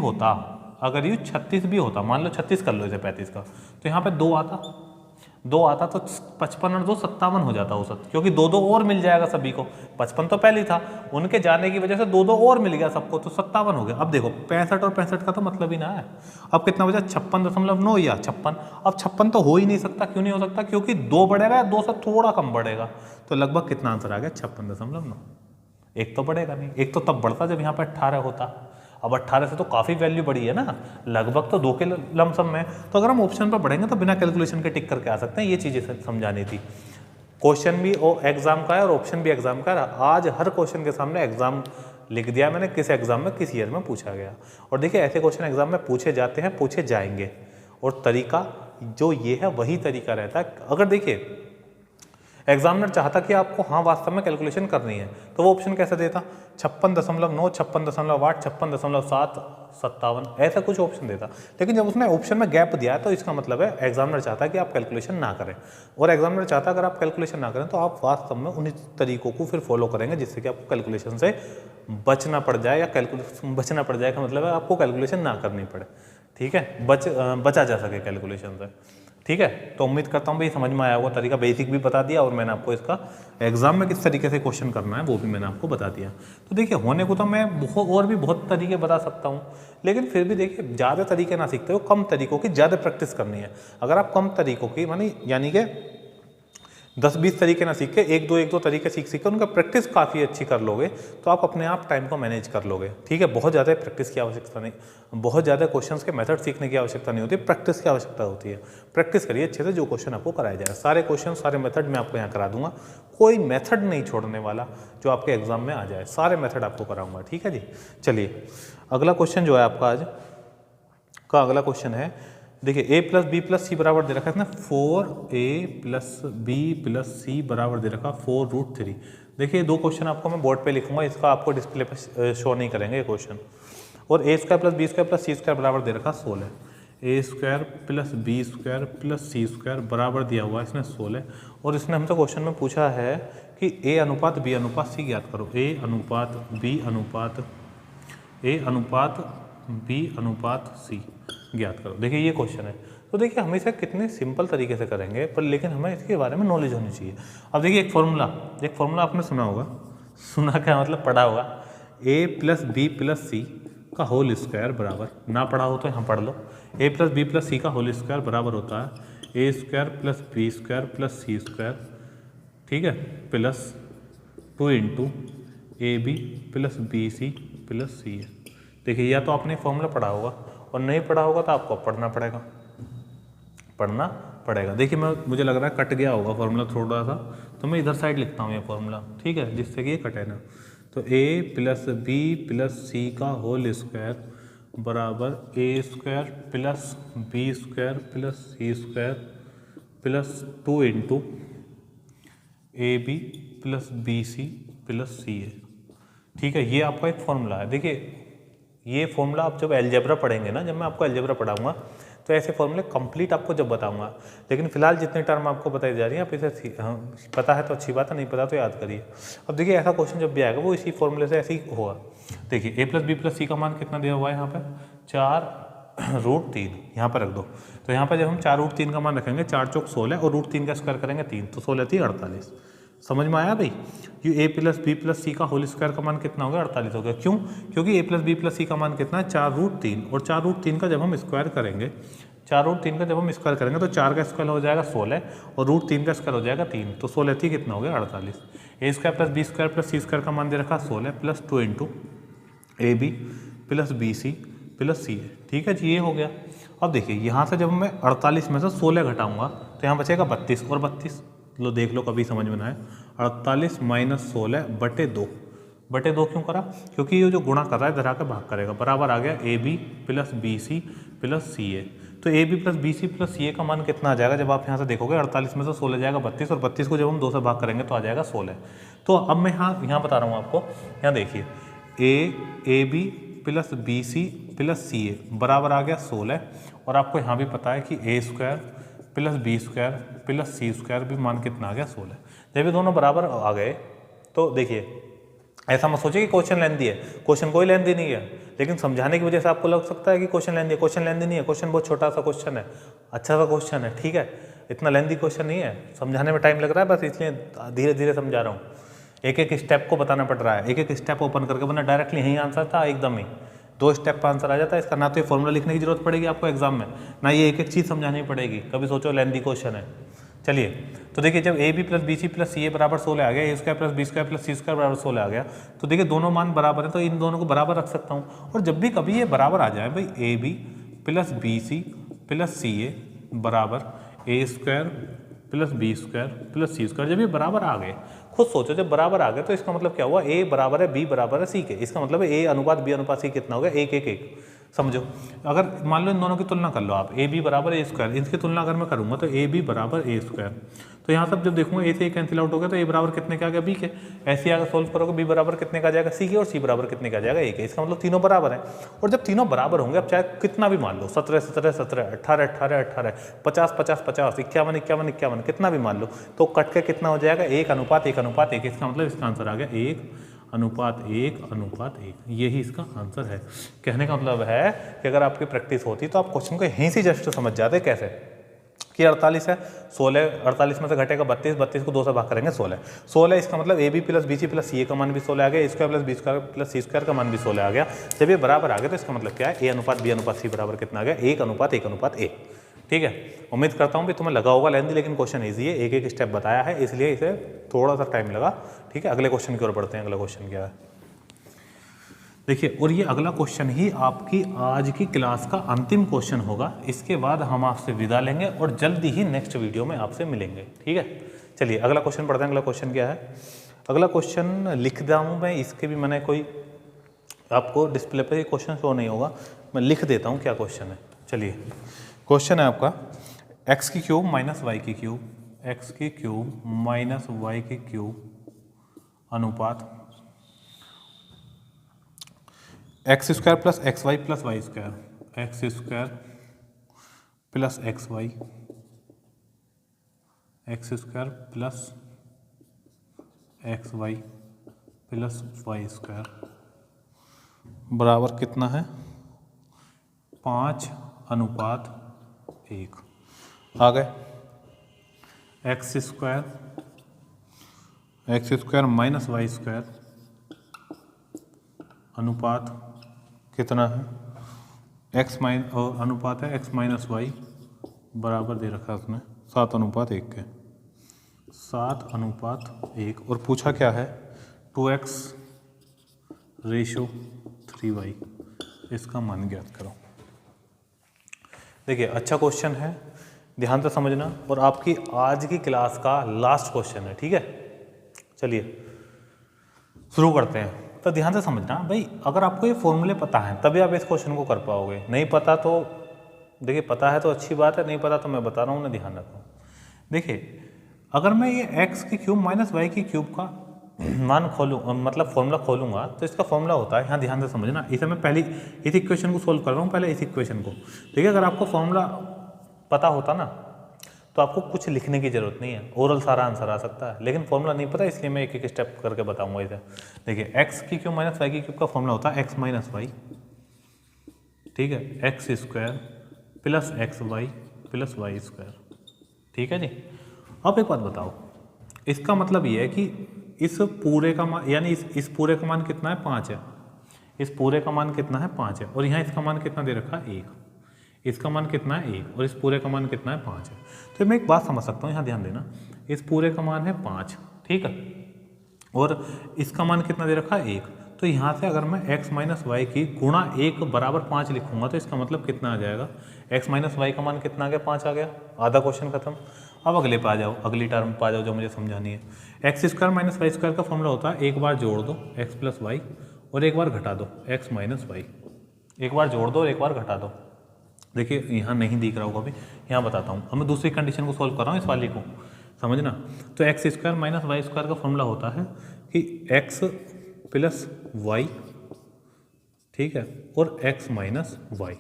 Speaker 1: होता, मान लो 36 कर लो इसे 35 का, तो यहाँ पे 2 आता तो 55 और 2 57 हो जाता औसत, क्योंकि 2 और मिल जाएगा सभी को। 55 तो पहले ही था, उनके जाने की वजह से 2 और मिल गया सबको, तो 57 हो गया। अब देखो 65 और 65 का तो मतलब ही ना है। अब कितना बचा, 56.9 या 56। अब 56 तो हो ही नहीं सकता, क्यों नहीं हो सकता, क्योंकि 2 बढ़ेगा या 2 से थोड़ा कम बढ़ेगा, तो लगभग कितना आंसर आ गया 56.9। एक तो बढ़ेगा नहीं, एक तो तब बढ़ता जब यहाँ पर 18 होता। अब 18 से तो काफ़ी वैल्यू बढ़ी है ना, लगभग तो 2 के लमसम में। तो अगर हम ऑप्शन पर बढ़ेंगे तो बिना कैलकुलेशन के टिक करके आ सकते हैं, ये चीज़ें समझानी थी। क्वेश्चन भी एग्जाम का है और ऑप्शन भी एग्जाम का है। आज हर क्वेश्चन के सामने एग्जाम लिख दिया मैंने, किस एग्जाम में किस ईयर में पूछा गया। और देखिए ऐसे क्वेश्चन एग्जाम में पूछे जाते हैं, पूछे जाएंगे, और तरीका जो ये है वही तरीका रहता है। अगर देखिए एग्जामिनर चाहता कि आपको हाँ वास्तव में कैलकुलेशन करनी है, तो वो ऑप्शन कैसे देता, 56.9, 56.8, 56.7, 57, ऐसा कुछ ऑप्शन देता। लेकिन जब उसने ऑप्शन में गैप दिया है तो इसका मतलब है एग्जामिनर चाहता है कि आप कैलकुलेशन ना करें, और एग्जामिनर चाहता है अगर आप कैलकुलेशन ना करें तो आप वास्तव में उन्हीं तरीकों को फिर फॉलो करेंगे जिससे कि आपको कैलकुलेशन से बचना पड़ जाए, या बचना पड़ जाए का मतलब है आपको कैलकुलेशन ना करनी पड़े। ठीक है, बचा जा सके कैलकुलेशन से। ठीक है, तो उम्मीद करता हूँ भाई समझ में आया होगा तरीका, बेसिक भी बता दिया, और मैंने आपको इसका एग्जाम में किस तरीके से क्वेश्चन करना है वो भी मैंने आपको बता दिया। तो देखिए होने को तो मैं और भी बहुत तरीके बता सकता हूँ, लेकिन फिर भी देखिए ज़्यादा तरीके ना सीखते हो, कम तरीकों की ज़्यादा प्रैक्टिस करनी है। अगर आप कम तरीकों की यानी कि 10-20 तरीके ना सीख के एक दो तरीके सीख के उनका प्रैक्टिस काफ़ी अच्छी कर लोगे तो आप अपने आप टाइम को मैनेज कर लोगे। ठीक है, बहुत ज़्यादा प्रैक्टिस की आवश्यकता नहीं, बहुत ज़्यादा क्वेश्चंस के मेथड सीखने की आवश्यकता नहीं होती, प्रैक्टिस की आवश्यकता होती है। प्रैक्टिस करिए अच्छे से, जो क्वेश्चन आपको कराया जाए, सारे क्वेश्चन सारे मेथड मैं आपको यहाँ करा दूंगा, कोई मेथड नहीं छोड़ने वाला जो आपके एग्जाम में आ जाए, सारे मेथड आपको कराऊंगा। ठीक है जी, चलिए अगला क्वेश्चन जो है आपका आज का अगला क्वेश्चन है, देखिए a + b + c बराबर दे रखा है ना, 4a + b + c बराबर दे रखा 4√3। देखिए 2 क्वेश्चन आपको मैं बोर्ड पे लिखूंगा, इसका आपको डिस्प्ले पे शो नहीं करेंगे ये क्वेश्चन। और a² + b² + c² बराबर दे रखा 16, a² + b² + c² बराबर दिया हुआ है इसने 16। और इसने हमसे क्वेश्चन में पूछा है कि a अनुपात b अनुपात c ज्ञात करो, a अनुपात b अनुपात c ज्ञात करो। देखिए ये क्वेश्चन है, तो देखिए हम इसे कितने सिंपल तरीके से करेंगे, पर लेकिन हमें इसके बारे में नॉलेज होनी चाहिए। अब देखिए एक फॉर्मूला आपने सुना होगा, सुना क्या मतलब पढ़ा होगा, a + b + c का होल स्क्वायर बराबर, ना पढ़ा हो तो यहाँ पढ़ लो, A plus B plus C का होल स्क्वायर बराबर होता है A square plus B square plus C square, ठीक है, plus 2 into A B plus B C plus C A. देखिए या तो आपने फॉर्मूला पढ़ा होगा और नहीं पढ़ा होगा तो आपको पढ़ना पड़ेगा। देखिए मुझे लग रहा है कट गया होगा फॉर्मूला थोड़ा सा, तो मैं इधर साइड लिखता हूँ ये फॉर्मूला, ठीक है, जिससे कि ये कटे ना। तो A plus B plus C का होल स्क्वायर बराबर A square plus B square plus C square plus 2 into A B plus B C plus C A, ठीक है। ये आपका एक फॉर्मूला है। देखिए ये फॉर्मूला आप जब अलजेब्रा पढ़ेंगे ना, जब मैं आपको अलजेब्रा पढ़ाऊंगा तो ऐसे फॉर्मूले कंप्लीट आपको जब बताऊंगा, लेकिन फिलहाल जितने टर्म आपको बताई जा रही हैं आप इसे पता है तो अच्छी बात है, नहीं पता तो याद करिए। अब देखिए ऐसा क्वेश्चन जब भी आएगा वो इसी फॉर्मूले से ऐसे ही होगा। देखिए ए प्लस बी प्लस सी का मान कितना दिया हुआ है यहाँ पर 4√3, यहाँ पर रख दो। तो यहाँ पर जब हम 4√3 का मान रखेंगे, 4 चौक 16 और √3 का स्क्वायर करेंगे 3, तो 16 3 48। समझ में आया भाई? ये ए प्लस बी प्लस सी का होल स्क्वायर का मान कितना हो गया 48 हो गया। क्यों? क्योंकि ए प्लस बी प्लस सी का मान कितना है 4√3, और 4√3 का जब हम स्क्वायर करेंगे, 4√3 का जब हम स्क्वायर करेंगे तो 4 का स्क्वायर हो जाएगा 16 और √3 का स्क्वायर हो जाएगा 3, तो 16 थी कितना हो गया 48। A square plus B square plus C square का मान दे रखा 16 plus 2 into A B plus B C plus C A, ठीक है जी, ये हो गया। अब देखिए यहाँ से जब मैं 48 में से 16 घटाऊंगा तो यहाँ बचेगा 32 और 32, लो देख लो कभी समझ में ना आए, 48 माइनस 16 बटे 2 क्यों करा? क्योंकि ये जो गुणा कर रहा है इधर आकर भाग करेगा, बराबर आ गया A B plus B C plus C A. तो A B plus B C plus C A का मान कितना आ जाएगा जब आप यहाँ से देखोगे, 48 में से 16 जाएगा 32 और 32 को जब हम 2 से भाग करेंगे तो आ जाएगा 16। तो अब मैं यहाँ बता रहा हूँ आपको, यहाँ देखिए A B plus B C plus C A बराबर आ गया 16, और आपको यहाँ भी पता है कि A square plus B square plus C square भी मान कितना आ गया 16। जब ये दोनों बराबर आ गए तो देखिए ऐसा मत सोचिए कि क्वेश्चन लेंथी है, क्वेश्चन कोई लेंथी नहीं है, लेकिन समझाने की वजह से आपको लग सकता है कि क्वेश्चन लेंथी है। क्वेश्चन लेंथी नहीं है, क्वेश्चन बहुत छोटा सा क्वेश्चन है, अच्छा सा क्वेश्चन है, ठीक है, इतना लेंथी क्वेश्चन नहीं है, समझाने में टाइम लग रहा है बस, इसलिए धीरे धीरे समझा रहा हूँ, एक एक स्टेप को बताना पड़ रहा है, एक एक स्टेप ओपन करके, वरना डायरेक्टली यही आंसर था एकदम ही 2 स्टेप का आंसर आ जाता है इसका। ना तो ये फॉर्मूला लिखने की जरूरत पड़ेगी आपको एग्जाम में, ना ये एक एक चीज़ समझानी पड़ेगी, कभी सोचो लेंथी क्वेश्चन है। चलिए तो देखिए जब A B plus B C plus C A बराबर 16 आ गया, A square plus B square plus C square बराबर 16 आ गया, तो देखिए दोनों मान बराबर है तो इन दोनों को बराबर रख सकता हूँ। और जब भी कभी ये बराबर आ जाए भाई, A B plus B C plus C A बराबर A square plus B square plus C square, जब ये बराबर आ गए, खुद सोचो जब बराबर आ गए तो इसका मतलब क्या हुआ, ए बराबर है बी बराबर है सी के, इसका मतलब है ए अनुपात बी अनुपात सी कितना हो गया 1 1 1। समझो अगर मान लो इन दोनों की तुलना कर लो आप, ए बी बराबर ए स्क्वायर, इसकी तुलना अगर मैं करूंगा तो ए बी बराबर ए स्क्वायर, तो यहाँ सब जब देखूंगा ए से कैंसिल आउट हो गया तो ए बराबर कितने का आ गया बी के, ऐसे अगर सोल्व करोगे बी बराबर कितने का आ जाएगा सी के, और सी बराबर कितने का आ जाएगा ए के, इसका मतलब तीनों बराबर है। और जब तीनों बराबर होंगे, अब चाहे कितना भी मान लो 17 17 17 18 18 18 50 50 50 51 51 51 कितना भी मान लो, तो कट के कितना हो जाएगा 1 अनुपात 1 अनुपात 1, इसका मतलब इसका आंसर आ गया 1 अनुपात 1 अनुपात 1, यही इसका आंसर है। कहने का मतलब है कि अगर आपकी प्रैक्टिस होती तो आप क्वेश्चन को यहीं से जस्ट समझ जाते, कैसे कि 48 है, 16 48 में से घटेगा 32, 32 को 2 से भाग करेंगे 16, 16 इसका मतलब A B plus B C plus C A का मान भी 16 आ गया, A square plus B square plus C square का मान भी 16 आ गया। जब ये बराबर आ गया तो इसका मतलब क्या है, ए अनुपात बी अनुपात सी बराबर कितना आ गया 1 अनुपात 1 अनुपात ए। ठीक है, उम्मीद करता हूँ भी तुम्हें लगा होगा लेंथी, लेकिन क्वेश्चन ईजी है, एक एक स्टेप बताया है इसलिए इसे थोड़ा सा टाइम लगा। ठीक है, अगले क्वेश्चन की ओर बढ़ते हैं। अगला क्वेश्चन क्या है देखिए, और ये अगला क्वेश्चन ही आपकी आज की क्लास का अंतिम क्वेश्चन होगा। इसके बाद हम आपसे विदा लेंगे और जल्दी ही नेक्स्ट वीडियो में आपसे मिलेंगे। ठीक है, चलिए अगला क्वेश्चन पढ़ते हैं। अगला क्वेश्चन क्या है, अगला क्वेश्चन लिख रहा हूँ मैं, इसके भी मैंने कोई आपको डिस्प्ले पे क्वेश्चन शो नहीं होगा, मैं लिख देता हूँ क्या क्वेश्चन है। चलिए क्वेश्चन है आपका एक्स की क्यूब माइनस वाई की क्यूब, एक्स की क्यूब माइनस वाई की क्यूब अनुपात x square plus x y plus y square, x square plus x y, x square plus x y plus y square बराबर कितना है 5 अनुपात 1। आ गए x square minus y square अनुपात कितना है, अनुपात है x माइनस वाई बराबर दे रखा है उसने 7:1 के, 7:1 और पूछा क्या है 2x रेशो 3y, इसका मान ज्ञात करो। देखिए अच्छा क्वेश्चन है, ध्यान से समझना, और आपकी आज की क्लास का लास्ट क्वेश्चन है, ठीक है। चलिए शुरू करते हैं। तो ध्यान से समझना भाई, अगर आपको ये फॉर्मूले पता है तभी आप इस क्वेश्चन को कर पाओगे, नहीं पता तो देखिए, पता है तो अच्छी बात है, नहीं पता तो मैं बता रहा हूँ ना, ध्यान रखो। देखिए अगर मैं ये x की क्यूब माइनस वाई की क्यूब का मान खोलूँ, मतलब फॉर्मूला खोलूँगा, तो इसका फॉर्मूला होता है, यहाँ ध्यान से समझना, इसे मैं पहले इस इक्वेशन को सोल्व कर रहा हूँ, पहले इस इक्वेशन को। देखिए अगर आपको फॉर्मूला पता होता ना तो आपको कुछ लिखने की जरूरत नहीं है, ओरल सारा आंसर आ सकता है, लेकिन फॉर्मूला नहीं पता, इसलिए मैं एक एक स्टेप करके बताऊंगा इसे। देखिए x की क्यूब माइनस वाई की क्यूब का फॉर्मूला होता है x माइनस वाई, ठीक है, x square plus x y plus y square, ठीक है जी। अब एक बात बताओ, इसका मतलब ये है कि इस पूरे का मान, यानी इस पूरे का मान कितना है 5 है, इस पूरे का मान कितना है 5 है, और यहाँ इसका मान कितना दे रखा है 1, इसका मान कितना है 1 और इस पूरे का मान कितना है 5 है। तो मैं एक बात समझ सकता हूँ, यहाँ ध्यान देना, इस पूरे का मान है 5, ठीक है, और इसका मान कितना दे रखा है 1। तो यहाँ से अगर मैं x माइनस वाई की गुणा 1 बराबर 5 लिखूंगा तो इसका मतलब कितना आ जाएगा, x माइनस वाई का मान कितना आ गया, 5 आ गया, आधा क्वेश्चन खत्म। अब अगले पे आ जाओ, अगली टर्म पे आ जाओ जो मुझे समझानी है। X square minus y square का फॉर्मूला होता है एक बार जोड़ दो x प्लस वाई और एक बार घटा दो x माइनस वाई, एक बार जोड़ दो और एक बार घटा दो। देखिए यहाँ नहीं दिख रहा होगा अभी, यहाँ बताता हूँ। अब मैं दूसरी कंडीशन को सोल्व कर रहा हूँ, इस वाली को समझना। तो x square minus y square का फॉर्मूला होता है कि एक्स प्लस वाई, ठीक है, और एक्स माइनस वाई,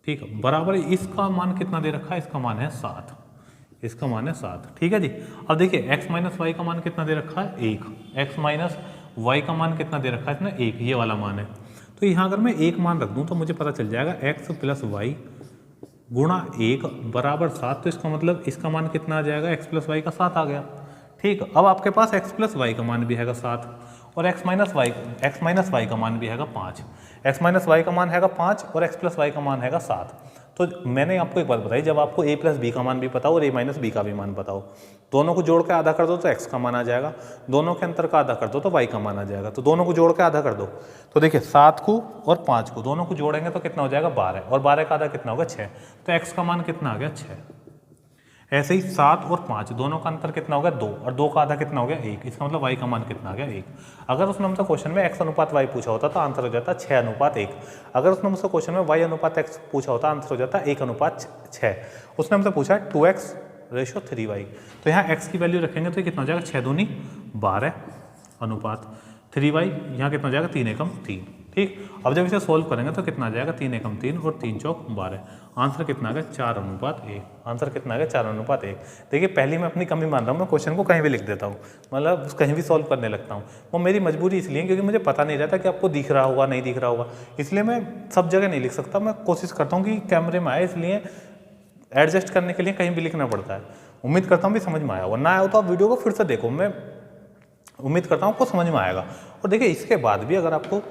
Speaker 1: ठीक है, बराबर इसका मान कितना दे रखा है, इसका मान है 7, इसका मान है 7, ठीक है जी। अब देखिए एक्स माइनस वाई का मान कितना दे रखा है 1, एक्स माइनस वाई का मान कितना दे रखा है इसने 1, ये वाला मान है। तो यहाँ अगर मैं एक मान रख दूँ तो मुझे पता चल जाएगा एक्स प्लस वाई गुणा 1 बराबर 7, तो इसका मतलब इसका मान कितना आ जाएगा, एक्स प्लस वाई का 7 आ गया, ठीक। अब आपके पास एक्स प्लस वाई का मान भी हैगा 7 और एक्स माइनस वाई का मान भी हैगा 5, एक्स माइनस वाई का मान हैगा 5 और एक्स प्लस वाई का मान हैगा 7। तो मैंने आपको एक बात बताई, जब आपको a प्लस बी का मान भी पता हो और a माइनस बी का भी मान पता हो, दोनों को जोड़ के आधा कर दो तो x का मान आ जाएगा, दोनों के अंतर का आधा कर दो तो y का मान आ जाएगा। तो दोनों को जोड़ के आधा कर दो, तो देखिए 7 को और 5 को दोनों को जोड़ेंगे तो कितना हो जाएगा 12, और 12 का आधा कितना होगा 6, तो x का मान कितना आ गया 6। ऐसे ही 7 और 5 दोनों का अंतर कितना हो गया 2, और 2 का आधा कितना हो गया 1, इसका मतलब y का मान कितना आ गया 1। अगर उसने मुझसे क्वेश्चन में x अनुपात y पूछा होता तो आंसर हो जाता 6:1। अगर उसने मुझसे क्वेश्चन में y अनुपात x पूछा होता आंसर हो जाता 1:6। उसने हमसे पूछा 2x रेशो 3y, तो यहाँ x की वैल्यू रखेंगे तो कितना हो जाएगा 6 दूनी 12 अनुपात 3y, यहाँ कितना हो जाएगा 3 एकम 3, ठीक। अब जब इसे सोल्व करेंगे तो कितना आ जाएगा 3 एकम 3 और 3 चौक 12, आंसर कितना आ गया 4:1, आंसर कितना आ गया 4:1। देखिए पहली मैं अपनी कमी मान रहा हूँ, मैं क्वेश्चन को कहीं भी लिख देता हूँ, मतलब कहीं भी सॉल्व करने लगता हूँ। वो मेरी मजबूरी इसलिए क्योंकि मुझे पता नहीं रहता कि आपको दिख रहा होगा नहीं दिख रहा होगा, इसलिए मैं सब जगह नहीं लिख सकता। मैं कोशिश करता हूँ कि कैमरे में आए, इसलिए एडजस्ट करने के लिए कहीं भी लिखना पड़ता है। उम्मीद करता हूँ भी समझ में आया होगा, ना आया हो तो आप वीडियो को फिर से देखो, मैं उम्मीद करता हूँ आपको समझ में आएगा। और देखिए इसके बाद भी अगर आपको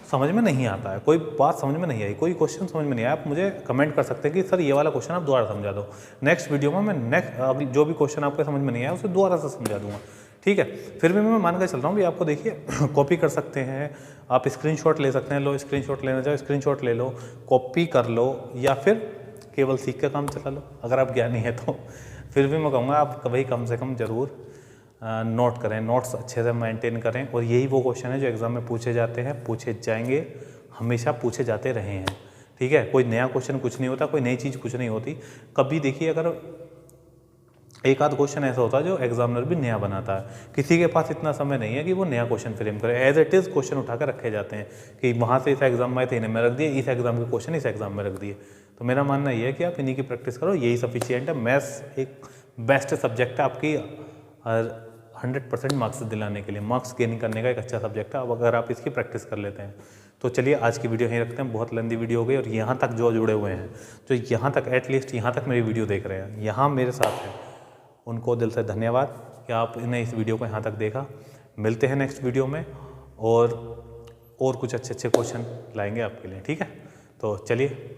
Speaker 1: समझ में नहीं आता है, कोई बात समझ में नहीं आई, कोई क्वेश्चन समझ में नहीं आया, आप मुझे कमेंट कर सकते हैं कि सर ये वाला क्वेश्चन आप दोबारा समझा दो। नेक्स्ट वीडियो में मैं अभी जो भी क्वेश्चन आपको समझ में नहीं आया उसे दोबारा से समझा दूंगा, ठीक है। फिर भी मैं मान कर चल रहा हूँ भी आपको देखिए कॉपी कर सकते हैं, आप स्क्रीनशॉट ले सकते हैं, लो स्क्रीनशॉट लेना चाहो स्क्रीनशॉट ले लो, कॉपी कर लो, या फिर केवल सीख का काम चला लो अगर आप ज्ञानी है तो। फिर भी मैं कहूँगा आप कभी कम से कम ज़रूर नोट करें, नोट्स अच्छे से मेंटेन करें, और यही वो क्वेश्चन है जो एग्ज़ाम में पूछे जाते हैं, पूछे जाएंगे, हमेशा पूछे जाते रहे हैं, ठीक है। कोई नया क्वेश्चन कुछ नहीं होता, कोई नई चीज़ कुछ नहीं होती। कभी देखिए अगर एक आध क्वेश्चन ऐसा होता है जो एग्जामिनर भी नया बनाता है, किसी के पास इतना समय नहीं है कि वो नया क्वेश्चन फ्रेम करे, एज इट इज़ क्वेश्चन उठा कर रखे जाते हैं कि वहाँ से इस एग्जाम में आए थे इन्हें में रख दिए, इस एग्जाम के क्वेश्चन इस एग्जाम में रख दिए। तो मेरा मानना ये है कि आप इन्हीं की प्रैक्टिस करो, यही सफिशियंट है। मैथ्स एक बेस्ट सब्जेक्ट है आपकी 100% मार्क्स दिलाने के लिए, मार्क्स गेन करने का एक अच्छा सब्जेक्ट है। अब अगर आप इसकी प्रैक्टिस कर लेते हैं तो चलिए आज की वीडियो यहीं रखते हैं, बहुत लंबी वीडियो हो गई। और यहाँ तक जो जुड़े हुए हैं, जो यहाँ तक एटलीस्ट यहाँ तक मेरी वीडियो देख रहे हैं, यहाँ मेरे साथ हैं, उनको दिल से धन्यवाद कि आपने इस वीडियो को यहाँ तक देखा। मिलते हैं नेक्स्ट वीडियो में, और और कुछ अच्छे अच्छे क्वेश्चन लाएंगे आपके लिए, ठीक है। तो चलिए